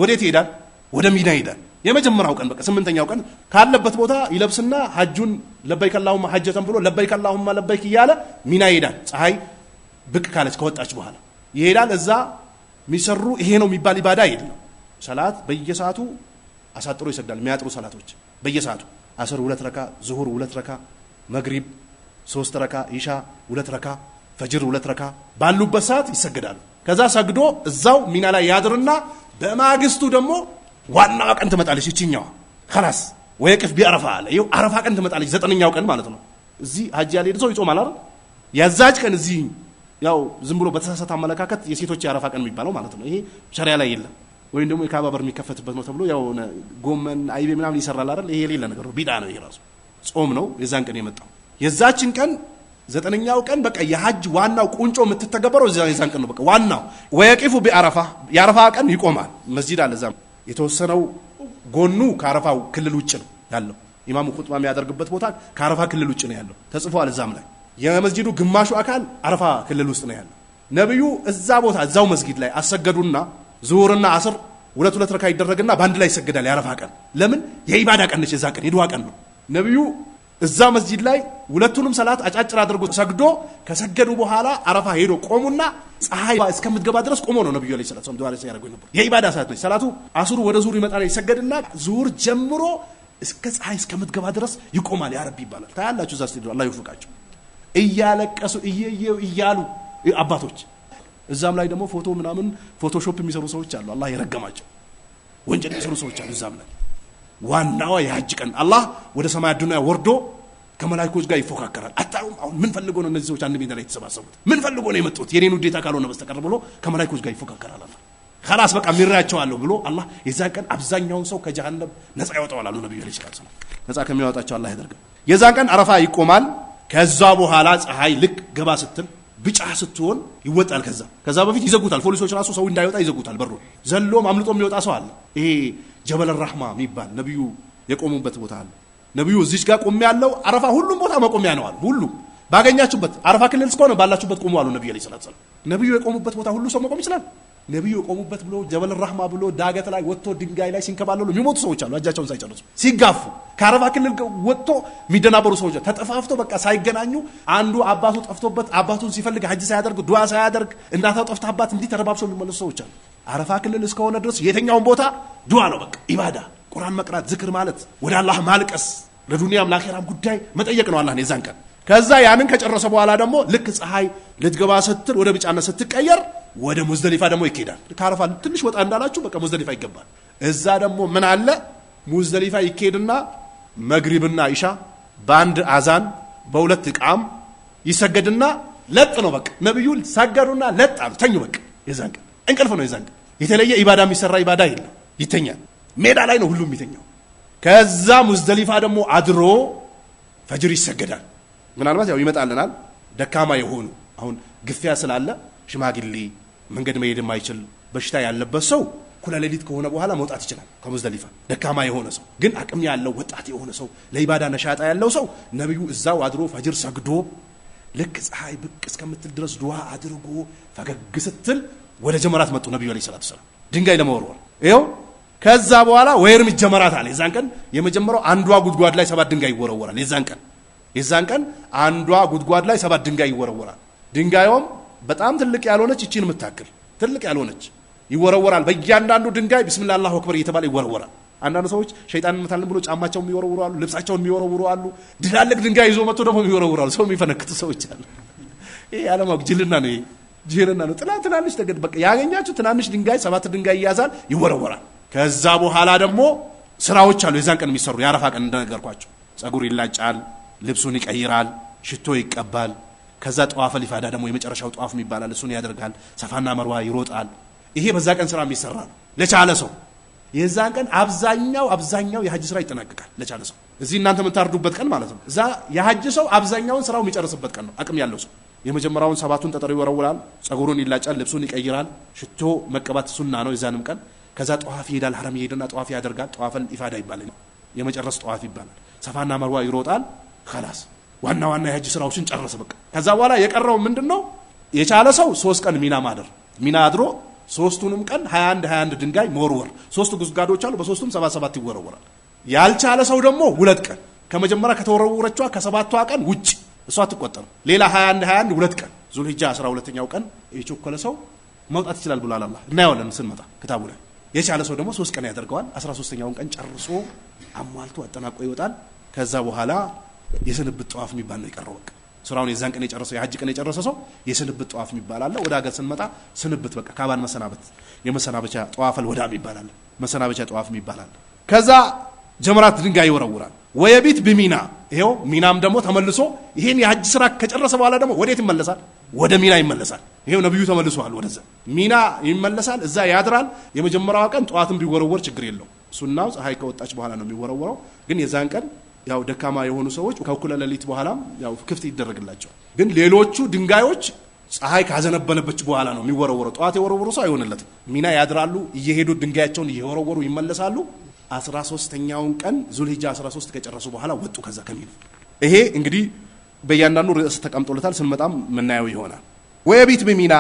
A: ወዴት ይሄዳል ወደ ሚና ይሄዳል የመጀመሪያው ቀን በቃ 8ኛው ቀን ካለበት ቦታ ይለብስና ሐጁን ለበይከ አላሁመ ሐጀተን ብሎ ለበይከ አላሁመ ለበይክ ይያለ ሚና ይሄዳል ፀሐይ ብቅ ካለች ከወጣች በኋላ ይሄዳል እዛ ሚሰሩ ይሄ ነው የሚባል ኢባዳ የለም ሰላት በየሰዓቱ አሳጥሮ ይሰግዳል የሚያጥሩ ሰላቶች በየሰዓቱ አስር 2 ረካ ዙሁር 2 ረካ መግሪብ 3 ረካ ኢሻ 2 ረካ ፈጅር 2 ረካ ባሉበት ሰዓት ይሰግዳሉ ከዛ ሰግዶ እዛው ሚና ላይ ያድርና በማግስቱ ደግሞ ዋናው ቀን ትመጣለች እቺኛዋ خلاص ወይቅፍ ቢአረፋ አለ ይው አረፋ ቀን ትመጣለች 9ኛው ቀን ማለት ነው እዚህ ሐጅ ያለ ሰው ይጾማል አይደል ያዛጅ ቀን እዚህ ያው ዝም ብሎ በተሳሳተ አመለካከት የሴቶች ያረፋ ቀን የሚባለው ማለት ነው ይሄ ሸሪዓ ላይ የለም ወይም ደግሞ የካባ በር የሚከፈትበት ነው ተብሎ ያው ጎመን አይቤ ምናምን ይሰራል አይደል ይሄ ሌላ ነገር ነው ቢዳ ነው ይሄ ራሱ ጾም ነው የዛን ቀን የመጣው የዛችን ቀን 9ኛው ቀን በቃ የሐጅ ዋናው ቁንጮ የምትተገበረው የዛን ቀን ነው በቃ ዋናው ወይቂፉ ቢአረፋ ያረፋ ቀን ይቆማል መስጂድ አለ እዛም የተወሰነው ጎኑ ከአረፋው ክልል ውጭ ነው ያለው ኢማሙ ኹጥባ የሚያደርግበት ቦታ ከአረፋ ክልል ውጭ ነው ያለው ተጽፏል እዛም ላይ የመስጂዱ ግማሹ አካል አረፋ ክልል ውስጥ ነው ያለው ነብዩ እዛ ቦታ እዛው መስጊድ ላይ አሰገዱና ዙሁርና አስር 2 ረካ ይደረግና ባንድ ላይ ይሰገዳል ያረፋ ቀን ለምን የኢባዳ ቀን ነች እዛ ቀን የዱዓ ቀን ነው ነብዩ እዛ መስጂድ ላይ ሁለቱንም ሰላት አጫጭር አድርጎ ሰግዶ ከሰገዱ በኋላ አረፋ ሄዶ ቆሙና ፀሐይ እስከምትገባ ድረስ ቆሞ ነው ነብዩ አለይሂ ሰላቱ ዱዓ ሲያደርጉ ነበር የኢባዳ ሰዓት ነች ሰላቱ አስሩ ወደ ዙሁር ይመጣል ይሰገድና ዙሁር ጀምሮ እስከ ፀሐይ እስከምትገባ ድረስ ይቆማል ያ ረቢ ይባላል ታያላችሁ እዛ ሲዱ አላህ ይወፍቃቸው እያለቀሱ እያሉ አባቶች እዛም ላይ ደግሞ ፎቶ ምናምን ፎቶሾፕ የሚሰሩ ሰዎች አሉ አላህ ይረገማቸው ወንጀል የሚሰሩ ሰዎች አሉ እዛም ላይ ዋናው የሐጅ ቀን አላህ ወደ ሰማይ ዱንያ ወርዶ ከመላእክቶች ጋር ይፎካከራል አጣው አሁን ምን ፈልገው ነው እነዚህ ሰዎች አንድ ሜዳ ላይ ተሰባሰቡት ምን ፈልገው ነው የመጡት የኔን ውዴታ ካልሆነ በስተቀር ብሎ ከመላእክቶች ጋር ይፎካከራል አላህ خلاص በቃ ሚራያቸዋለሁ ብሎ አላህ የዛን ቀን አብዛኛውን ሰው ከጀሃነም ነፃ ያወጣዋል አሉ ነብዩ አለይሂ ሰላቱ ነፃ ከሚያወጣቸው አላህ ያደርጋል የዛን ቀን አረፋ ይቆማል ከዛ በኋላ ፀሐይ ልክ ገባ ስትል ብጫ ስትሆን ይወጣል ከዛ በፊት ይዘጉታል ፖሊሶች ራሱ ሰው እንዳይወጣ ይዘጉታል በሩ ዘሎም አምልጦ የሚወጣ ሰው አለ ይሄ ጀበል الرحማ የሚባል ነብዩ የቆሙበት ቦታ አለ ነብዩ እዚች ጋር ቆም ያለው አረፋ ሁሉም ቦታ መቆሚያ ነው አሉ ሁሉ ባገኛችሁበት አረፋ ክልል እስከሆነ ባላችሁበት ቆሙ አሉ ነብዩ አለይሂ ሰላቱ ነብዩ የቆሙበት ቦታ ሁሉ ሰው መቆም ይችላል ነብዩ የቆሙበት ብሎ ጀበል الرحማ ብሎ ዳገት ላይ ወጥቶ ድንጋይ ላይ ሲንከባለሉ የሚሞቱ ሰዎች አሉ አጃቸውን ሳይጨርሱ ሲጋፉ ከአረፋ ክልል ወጥቶ የሚደናበሩ ሰዎች ተጠፋፍቶ በቃ ሳይገናኙ አንዱ አባቱ ጠፍቶበት አባቱን ሲፈልግ ሐጅ ሳያደርግ ዱዓ ሳያደርግ እናታው ጠፍታባት እንዲህ ተረባብሰው የሚመለሱ ሰዎች አሉ አረፋ ክልል እስከሆነ ድረስ የትኛውን ቦታ ዱዓ ነው በቃ ኢባዳ ቁርአን መቅራት ዝክር ማለት ወደ አላህ ማልቀስ ለዱንያም ለአኺራም ጉዳይ መጠየቅ ነው አላህን የዛን ቀን ከዛ ያንን ከጨረሰ በኋላ ደግሞ ልክ ፀሐይ ልትገባ ስትል ወደ ቢጫነት ስትቀየር ወደ ሙዝደሊፋ ደግሞ ይኬዳል። ከአረፋ ትንሽ ወጣ እንዳላችሁ በቃ ሙዝደሊፋ ይገባል። እዛ ደግሞ ምን አለ ሙዝደሊፋ ይኬድና መግሪብና ኢሻ በአንድ አዛን በሁለት ቃም ይሰገድና ለጥ ነው በቃ ነብዩ ሰገዱና ለጥ አሉ ተኙ። በቃ የዛን ቀን እንቅልፍ ነው። የዛን ቀን የተለየ ኢባዳ የሚሰራ ኢባዳ የለም። ይተኛል። ሜዳ ላይ ነው ሁሉም ይተኛው። ከዛ ሙዝደሊፋ ደግሞ አድሮ ፈጅር ይሰገዳል። ምናልባት ያው ይመጣልናል ደካማ የሆኑ አሁን ግፊያ ስላለ ሽማግሌ መንገድ መሄድ የማይችል በሽታ ያለበት ሰው ኩለሌሊት ከሆነ በኋላ መውጣት ይችላል ከሙዝደሊፋ። ደካማ የሆነ ሰው ግን አቅም ያለው ወጣት የሆነ ሰው ለኢባዳ ነሻጣ ያለው ሰው ነብዩ እዛው አድሮ ፈጅር ሰግዶ ልክ ፀሐይ ብቅ እስከምትል ድረስ ዱዓ አድርጎ ፈገግ ስትል ወደ ጀመራት መጡ ነብዩ አለይሂ ሰላቱ ሰላም ድንጋይ ለመወርወር። ይኸው ከዛ በኋላ ወይርም ጀመራት አለ። የዛን ቀን የመጀመሪያው አንዷ ጉድጓድ ላይ 7 ድንጋይ ይወረወራል። የዛን ቀን አንዷ ጉድጓድ ላይ 7 ድንጋይ ይወረወራል። ድንጋዩም በጣም ትልቅ ያልሆነች እቺን የምታክል ትልቅ ያልሆነች ይወረወራል። በእያንዳንዱ ድንጋይ ቢስሚላህ አላሁ አክበር እየተባለ ይወረወራል። አንዳንድ ሰዎች ሸይጣን እንመታለን ብሎ ጫማቸውን የሚወረውሩ አሉ፣ ልብሳቸውን የሚወረውሩ አሉ። ድላልቅ ድንጋይ ይዞ መጥቶ ደግሞ የሚወረውሩ አሉ። ሰው የሚፈነክቱ ሰዎች አሉ። ይሄ ዓለማው ጅልና ነው። ጅልና ነው። ትናንሽ ተገድ በቃ ያገኛችሁ ትናንሽ ድንጋይ 7 ድንጋይ ይያዛል፣ ይወረወራል። ከዛ በኋላ ደግሞ ስራዎች አሉ የዛን ቀን የሚሰሩ የአረፋ ቀን እንደነገርኳችሁ ጸጉር ይላጫል፣ ልብሱን ይቀይራል፣ ሽቶ ይቀባል። ከዛ ጠዋፈ ሊፋዳ ደግሞ የመጨረሻው ጠዋፍ የሚባላል እሱን ያደርጋል። ሰፋና መርዋ ይሮጣል። ይሄ በዛ ቀን ስራ የሚሰራ ነው ለቻለ ሰው። የዛን ቀን አብዛኛው የሐጅ ስራ ይጠናቀቃል ለቻለ ሰው። እዚህ እናንተ የምታርዱበት ቀን ማለት ነው። እዛ የሐጅ ሰው አብዛኛውን ስራው የሚጨርስበት ቀን ነው አቅም ያለው ሰው። የመጀመሪያውን 7ቱን ጠጠር ይወረውራል፣ ጸጉሩን ይላጫል፣ ልብሱን ይቀይራል፣ ሽቶ መቀባት ሱና ነው የዛንም ቀን። ከዛ ጠዋፍ ይሄዳል፣ ሐረም ይሄድና ጠዋፍ ያደርጋል። ጠዋፈል ኢፋዳ ይባላል። የመጨረስ ጠዋፍ ይባላል። ሰፋና መርዋ ይሮጣል። خلاص ዋና የሐጅ ስራዎችን ጨረሰ በቃ። ከዛ በኋላ የቀረው ምንድነው? የቻለ ሰው 3 ቀን ሚና ማደር፣ ሚና አድሮ 3ቱንም ቀን 21 ድንጋይ መወርወር። 3 ጉዝጋዶች አሉ፣ በ3ቱም 77 ይወረወራል። ያልቻለ ሰው ደግሞ 2 ቀን ከመጀመሪያ ከተወረወረችዋ ከ7ቷ ቀን ውጭ እሷ አትቆጠርም። ሌላ 21 2 ቀን ዙልሂጃ 12ኛው ቀን የቸኮለ ሰው መውጣት ይችላል ብሏል አላህ። እናየዋለን ስንመጣ ክታቡ ላይ። የቻለ ሰው ደግሞ 3 ቀን ያደርገዋል። 13ኛውን ቀን ጨርሶ አሟልቶ አጠናቆ ይወጣል። ከዛ በኋላ የስንብት ጠዋፍ የሚባል ነው የቀረው በቃ። ስራውን የዛን ቀን የጨረሰው የሐጅ ቀን የጨረሰ ሰው የስንብት ጠዋፍ የሚባል አለ። ወደ ሀገር ስንመጣ ስንብት በቃ ካባን መሰናበት የመሰናበቻ ጠዋፈል ወዳም ይባላል። መሰናበቻ ጠዋፍ ይባላል። ከዛ ጀመራት ድንጋይ ይወረውራል። ወየቢት በሚና ይሄው ሚናም ደግሞ ተመልሶ ይሄን የሐጅ ስራ ከጨረሰ በኋላ ደግሞ ወዴት ይመለሳል? ወደ ሚና ይመለሳል። ይሄው ነብዩ ተመልሰዋል ወደዛ ሚና ይመለሳል። እዛ ያድራል። የመጀመሪያው ቀን ጠዋትም ቢወረወር ችግር የለው። ሱናው ፀሐይ ከወጣች በኋላ ነው የሚወረወረው። ግን የዛን ቀን ያው ደካማ የሆኑ ሰዎች ከእኩለ ሌሊት በኋላ ያው ክፍት ይደረግላቸው። ግን ሌሎቹ ድንጋዮች ፀሐይ ካዘነበለበት በኋላ ነው የሚወረወረው። ጠዋት የወረወሩ ሰው አይሆንለትም። ሚና ያድራሉ። እየሄዱ ድንጋያቸውን እየወረወሩ ይመለሳሉ። 13ኛውን ቀን ዙልሂጃ 13 ከጨረሱ በኋላ ወጡ ከዛ ከሚና። ይሄ እንግዲህ በእያንዳንዱ ርዕስ ተቀምጦለታል። ስንመጣም ምናየው ይሆናል። ወየቢት በሚና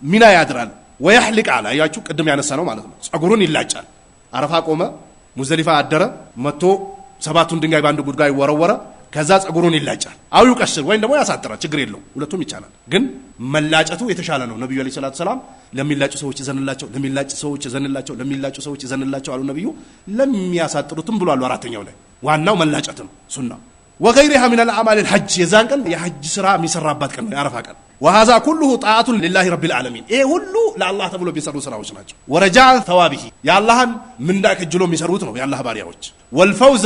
A: ሚና ያድራል። ወይሕልቅ አለ አያችሁ ቅድም ያነሳ ነው ማለት ነው። ጸጉሩን ይላጫል። አረፋ ቆመ፣ ሙዝደሊፋ አደረ፣ መጥቶ 7ቱን ድንጋይ በአንድ ጉድጓድ ወረወረ። ከዛ ጸጉሩን ይላጫል። አው ይቀስር ወይም ደግሞ ያሳጥራል፣ ችግር የለው። ሁለቱም ይቻላል። ግን መላጨቱ የተሻለ ነው። ነብዩ አለይሂ ሰላቱ ሰላም ለሚላጩ ሰዎች ይዘንላቸው፣ ለሚላጩ ሰዎች ይዘንላቸው፣ ለሚላጩ ሰዎች ይዘንላቸው አሉ ነብዩ። ለሚያሳጥሩትም ብሏል 4ኛው ላይ። ዋናው መላጨት ነው ሱናው። ወገይሪሃ ሚን አልአማል الحج የዛን ቀን የሐጅ ስራ የሚሰራባት ቀን ነው የአረፋ ቀን። وهذا كله طاعة لله رب العالمين ይሄ ሁሉ ለአላህ ተብሎ የሚሰሩ ስራዎች ናቸው። ወረጃ ثوابه የአላህን ምንዳ ከጅሎ የሚሰሩት ነው የአላህ ባሪያዎች። والفوز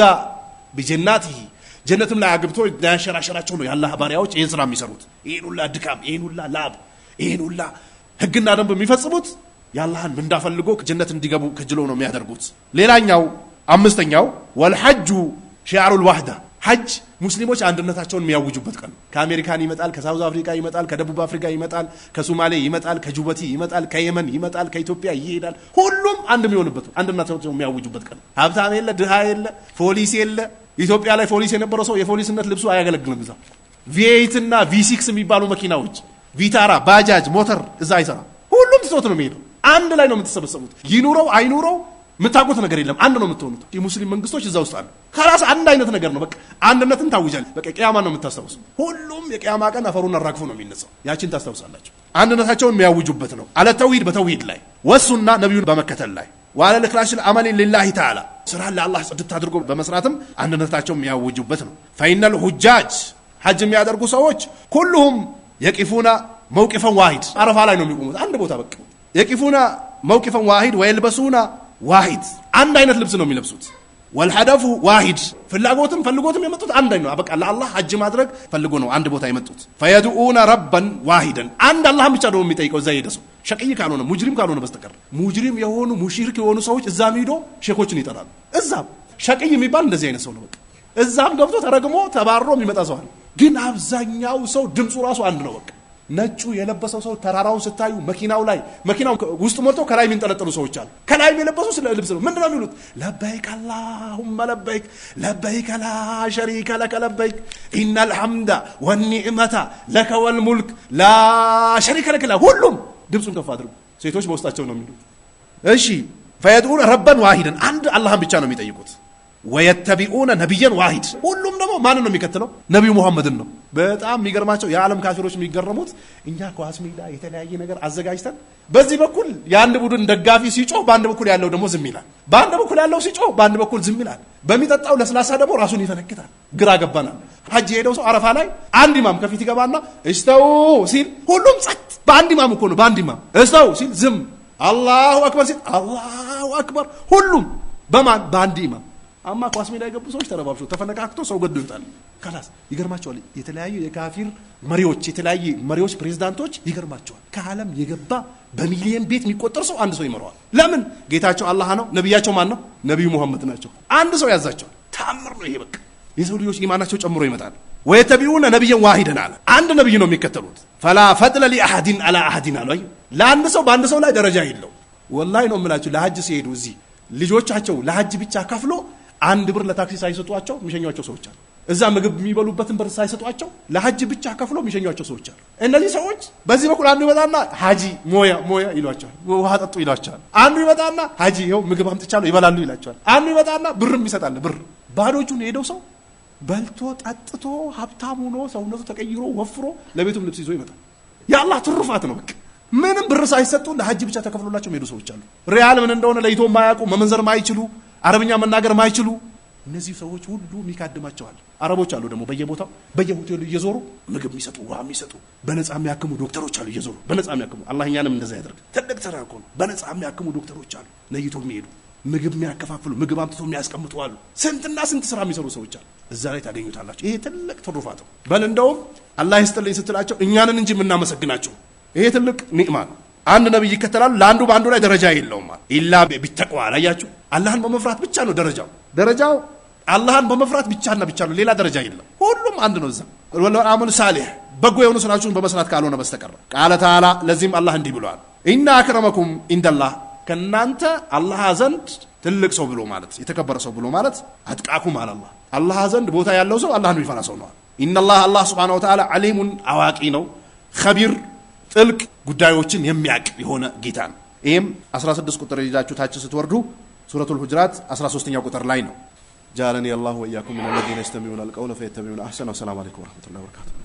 A: بجناته ጀነትም ላይ አግብቶ ያንሸራሸራቸው ነው የአላህ ባሪያዎች ይሄን ስራ የሚሰሩት። ይሄን ሁላ ድካም፣ ይሄን ሁላ ላብ፣ ይሄን ሁላ ህግና ደንብ የሚፈጽሙት የአላህን ምንዳ ፈልጎ ጀነት እንዲገቡ ከጅሎ ነው የሚያደርጉት። ሌላኛው 5ኛው والحج شعار الوحده ሐጅ ሙስሊሞች አንድነታቸውን የሚያውጁበት ቀን ነው። ከአሜሪካን ይመጣል፣ ከሳውዝ አፍሪካ ይመጣል፣ ከደቡብ አፍሪካ ይመጣል፣ ከሶማሌ ይመጣል፣ ከጅቡቲ ይመጣል፣ ከየመን ይመጣል፣ ከኢትዮጵያ ይሄዳል። ሁሉም አንድ የሚሆንበት አንድነታቸውን የሚያውጁበት ቀን። ሀብታም የለ፣ ድሃ የለ፣ ፖሊስ የለ። ኢትዮጵያ ላይ ፖሊስ የነበረው ሰው የፖሊስነት ልብሱ አያገለግልም። እዛ ቪ8 እና ቪ6 የሚባሉ መኪናዎች ቪታራ፣ ባጃጅ፣ ሞተር እዛ አይሰራም። ሁሉም ትቶት ነው የሚሄደው። አንድ ላይ ነው የምትሰበሰቡት። ይኑረው አይኑረው የምታውቁት ነገር የለም። አንድ ነው የምትሆኑት። የሙስሊም መንግስቶች እዛ ውስጥ አሉ። ከራስ አንድ አይነት ነገር ነው። በቃ አንድነትን ታውጃል። በቃ ቂያማ ነው የምታስታውሱ። ሁሉም የቂያማ ቀን አፈሩን አራግፎ ነው የሚነሳው። ያቺን ታስታውሳላችሁ። አንድነታቸውን የሚያውጁበት ነው። አለ ተውሂድ በተውሂድ ላይ ወሱና ነብዩን በመከተል ላይ ወአለ الإخلاص العمل لله تعالى ስራ ለአላህ ጽድት አድርጎ በመስራትም አንድነታቸውን የሚያውጁበት ነው። فإن الحجاج ሐጅ የሚያደርጉ ሰዎች ኩሉሁም የቂፉና መውቂፈን ዋሂድ አረፋ ላይ ነው የሚቆሙት አንድ ቦታ በቃ የቂፉና መውቂፈን ዋሂድ ወይልበሱና ዋሂድ አንድ አይነት ልብስ ነው የሚለብሱት والهدف واحد ፍላጎትም ፈልጎትም የመጡት አንድ ነው በቃ ለአላህ ሐጅ ማድረግ ፈልጎ ነው አንድ ቦታ የመጡት فيدعون ربا واحدا አንድ አላህን ብቻ ነው የሚጠይቀው እዛ ይደሰው ሸቂይ ካልሆነ ሙጅሪም ካልሆነ በስተቀር ሙጅሪም የሆኑ ሙሽሪክ የሆኑ ሰዎች እዛም ሄዶ ሼኾችን ይጠራሉ እዛም ሸቂይ የሚባል እንደዚህ አይነት ሰው ነው በቃ እዛም ገብቶ ተረግሞ ተባሮ የሚመጣ ሰው አለ ግን አብዛኛው ሰው ድምጹ ራሱ አንድ ነው በቃ ነጩ የለበሰው ሰው ተራራውን ስታዩ መኪናው ውስጥ ሞልቶ ከላይ የሚንጠለጠሉ ሰዎች አሉ ከላይ የለበሱ ስለ ልብስ ነው ምንድነው የሚሉት ለበይክ اللهم لبيك لبيك لا شريك لك لبيك ان الحمد والنعمه لك والملك لا شريك لك ሁሉም ድምጹን ከፍ አድርጉ ሴቶች በውስጣቸው ነው የሚሉት እሺ فيدعون ربا واحدا አንድ አላህን ብቻ ነው የሚጠይቁት ويتبعون نبيا واحد ሁሉም ደግሞ ማንን ነው የሚከተለው ነብዩ መሐመድን ነው በጣም የሚገርማቸው የዓለም ካፊሮች የሚገርሙት እኛ ኳስ ሜዳ የተለያየ ነገር አዘጋጅተን በዚህ በኩል የአንድ ቡድን ደጋፊ ሲጮህ በአንድ በኩል ያለው ደግሞ ዝም ይላል በአንድ በኩል ያለው ሲጮህ በአንድ በኩል ዝም ይላል በሚጠጣው ለስላሳ ደግሞ ራሱን ይፈነክታል ግራ ገባናል ሐጅ ሄደው ሰው አረፋ ላይ አንድ ኢማም ከፊት ይገባና እስተው ሲል ሁሉም ጸጥ በአንድ ኢማም እኮ ነው በአንድ ኢማም እስተው ሲል ዝም አላሁ አክበር ሲል አላሁ አክበር ሁሉም በማን በአንድ ኢማም አማ ኳስ ሜዳ የገቡ ሰዎች ተረባብሾ ተፈነካክቶ ሰው ገድሎ ይጣል خلاص ይገርማቸዋል የተለያዩ የካፊር መሪዎች ፕሬዝዳንቶች ይገርማቸዋል ከዓለም የገባ በሚሊየን ቤት የሚቆጠር ሰው አንድ ሰው ይመራዋል ለምን ጌታቸው አላህ ነው ነብያቸው ማን ነው ነብዩ መሐመድ ናቸው አንድ ሰው ያዛቸዋል ተአምር ነው ይሄ በቃ የሰው ልጆች ኢማናቸው ጨምሮ ይመጣል ወይተቢኡነ ነብየን ዋሂደን አለ አንድ ነብይ ነው የሚከተሉት فلا فضل لاحد على احد አለኝ ለአንድ ሰው በአንድ ሰው ላይ ደረጃ የለው ወላሂ ነው የምላችሁ ለሐጅ ሲሄዱ እዚህ ልጆቻቸው ለሐጅ ብቻ ከፍሎ አንድ ብር ለታክሲ ሳይሰጧቸው የሚሸኛቸው ሰዎች አሉ እዛ ምግብ የሚበሉበትን ብር ሳይሰጧቸው ለሐጅ ብቻ ከፍሎ የሚሸኛቸው ሰዎች አሉ እነዚህ ሰዎች በዚህ በኩል አንዱ ይመጣና ሐጂ ሞያ ይሏቸዋል ውሃ ጠጡ ይሏቸዋል አንዱ ይመጣና ሐጂ ይኸው ምግብ አምጥቻለሁ ይበላሉ ይላቸዋል አንዱ ይመጣና ብርም ይሰጣል ብር ባዶቹን ሄደው ሰው በልቶ ጠጥቶ ሀብታም ሆኖ ሰውነቱ ተቀይሮ ወፍሮ ለቤቱም ልብስ ይዞ ይመጣል ያላህ ትሩፋት ነው በቃ ምንም ብር ሳይሰጡ ለሐጅ ብቻ ተከፍሎላቸው ሄዱ ሰዎች አሉ ሪያል ምን እንደሆነ ለይቶ ማያውቁ መመንዘር ማይችሉ አረብኛ መናገር ማይችሉ እነዚህ ሰዎች ሁሉ የሚካድማቸዋል አረቦች አሉ ደግሞ በየቦታው በየሆቴሉ እየዞሩ ምግብ የሚሰጡ ውሃ የሚሰጡ በነፃ የሚያክሙ ዶክተሮች አሉ እየዞሩ በነፃ የሚያክሙ አላህ እኛንም እንደዛ ያደርግ ትልቅ ስራ እኮ ነው በነፃ የሚያክሙ ዶክተሮች አሉ ለይቶ የሚሄዱ ምግብ የሚያከፋፍሉ ምግብ አምጥቶ የሚያስቀምጡ አሉ ስንትና ስንት ስራ የሚሰሩ ሰዎች አሉ እዛ ላይ ታገኙታላችሁ ይሄ ትልቅ ትሩፋት ነው በል እንደውም አላህ ይስጥልኝ ስትላቸው እኛንን እንጂ የምናመሰግናቸው ይሄ ትልቅ ኒዕማ ነው አንድ ነብይ ይከተላሉ ለአንዱ በአንዱ ላይ ደረጃ የለውም ኢላ ቢተቅዋ አላያችሁ አላህን በመፍራት ብቻ ነው ደረጃው አላህን በመፍራት ብቻና ብቻ ነው ሌላ ደረጃ የለም ሁሉም አንድ ነው እዛ ወለአመል ሳሊህ በጎ የሆኑ ስራዎችን በመስራት ካልሆነ በስተቀር ቃለ ተዓላ ለዚህም አላህ እንዲህ ብሏል ኢና አክረመኩም ኢንደላህ ከናንተ አላህ ዘንድ ትልቅ ሰው ብሎ ማለት የተከበረ ሰው ብሎ ማለት አጥቃኩም አላህ ዘንድ ቦታ ያለው ሰው አላህን የሚፈራ ሰው ነው ኢነላህ አላህ Subhanahu Wa Ta'ala ዓሊሙን አዋቂ ነው ኸቢር ጥልቅ ጉዳዮችን የሚያቅ የሆነ ጌታ ነው ይሄም 16 ቁጥር ይዛችሁ ታች ስትወርዱ ሱረቱል ሁጅራት 13ኛው ቁጥር ላይ ነው ጃለኒ አላህ ወኢያኩም ሚነል ለዚነ ይስተሚዑነ አልቀውለ ፈየተቢዑነ አህሰነሁ ሰላም አለይኩም ወራህመቱላሂ ወበረካቱሁ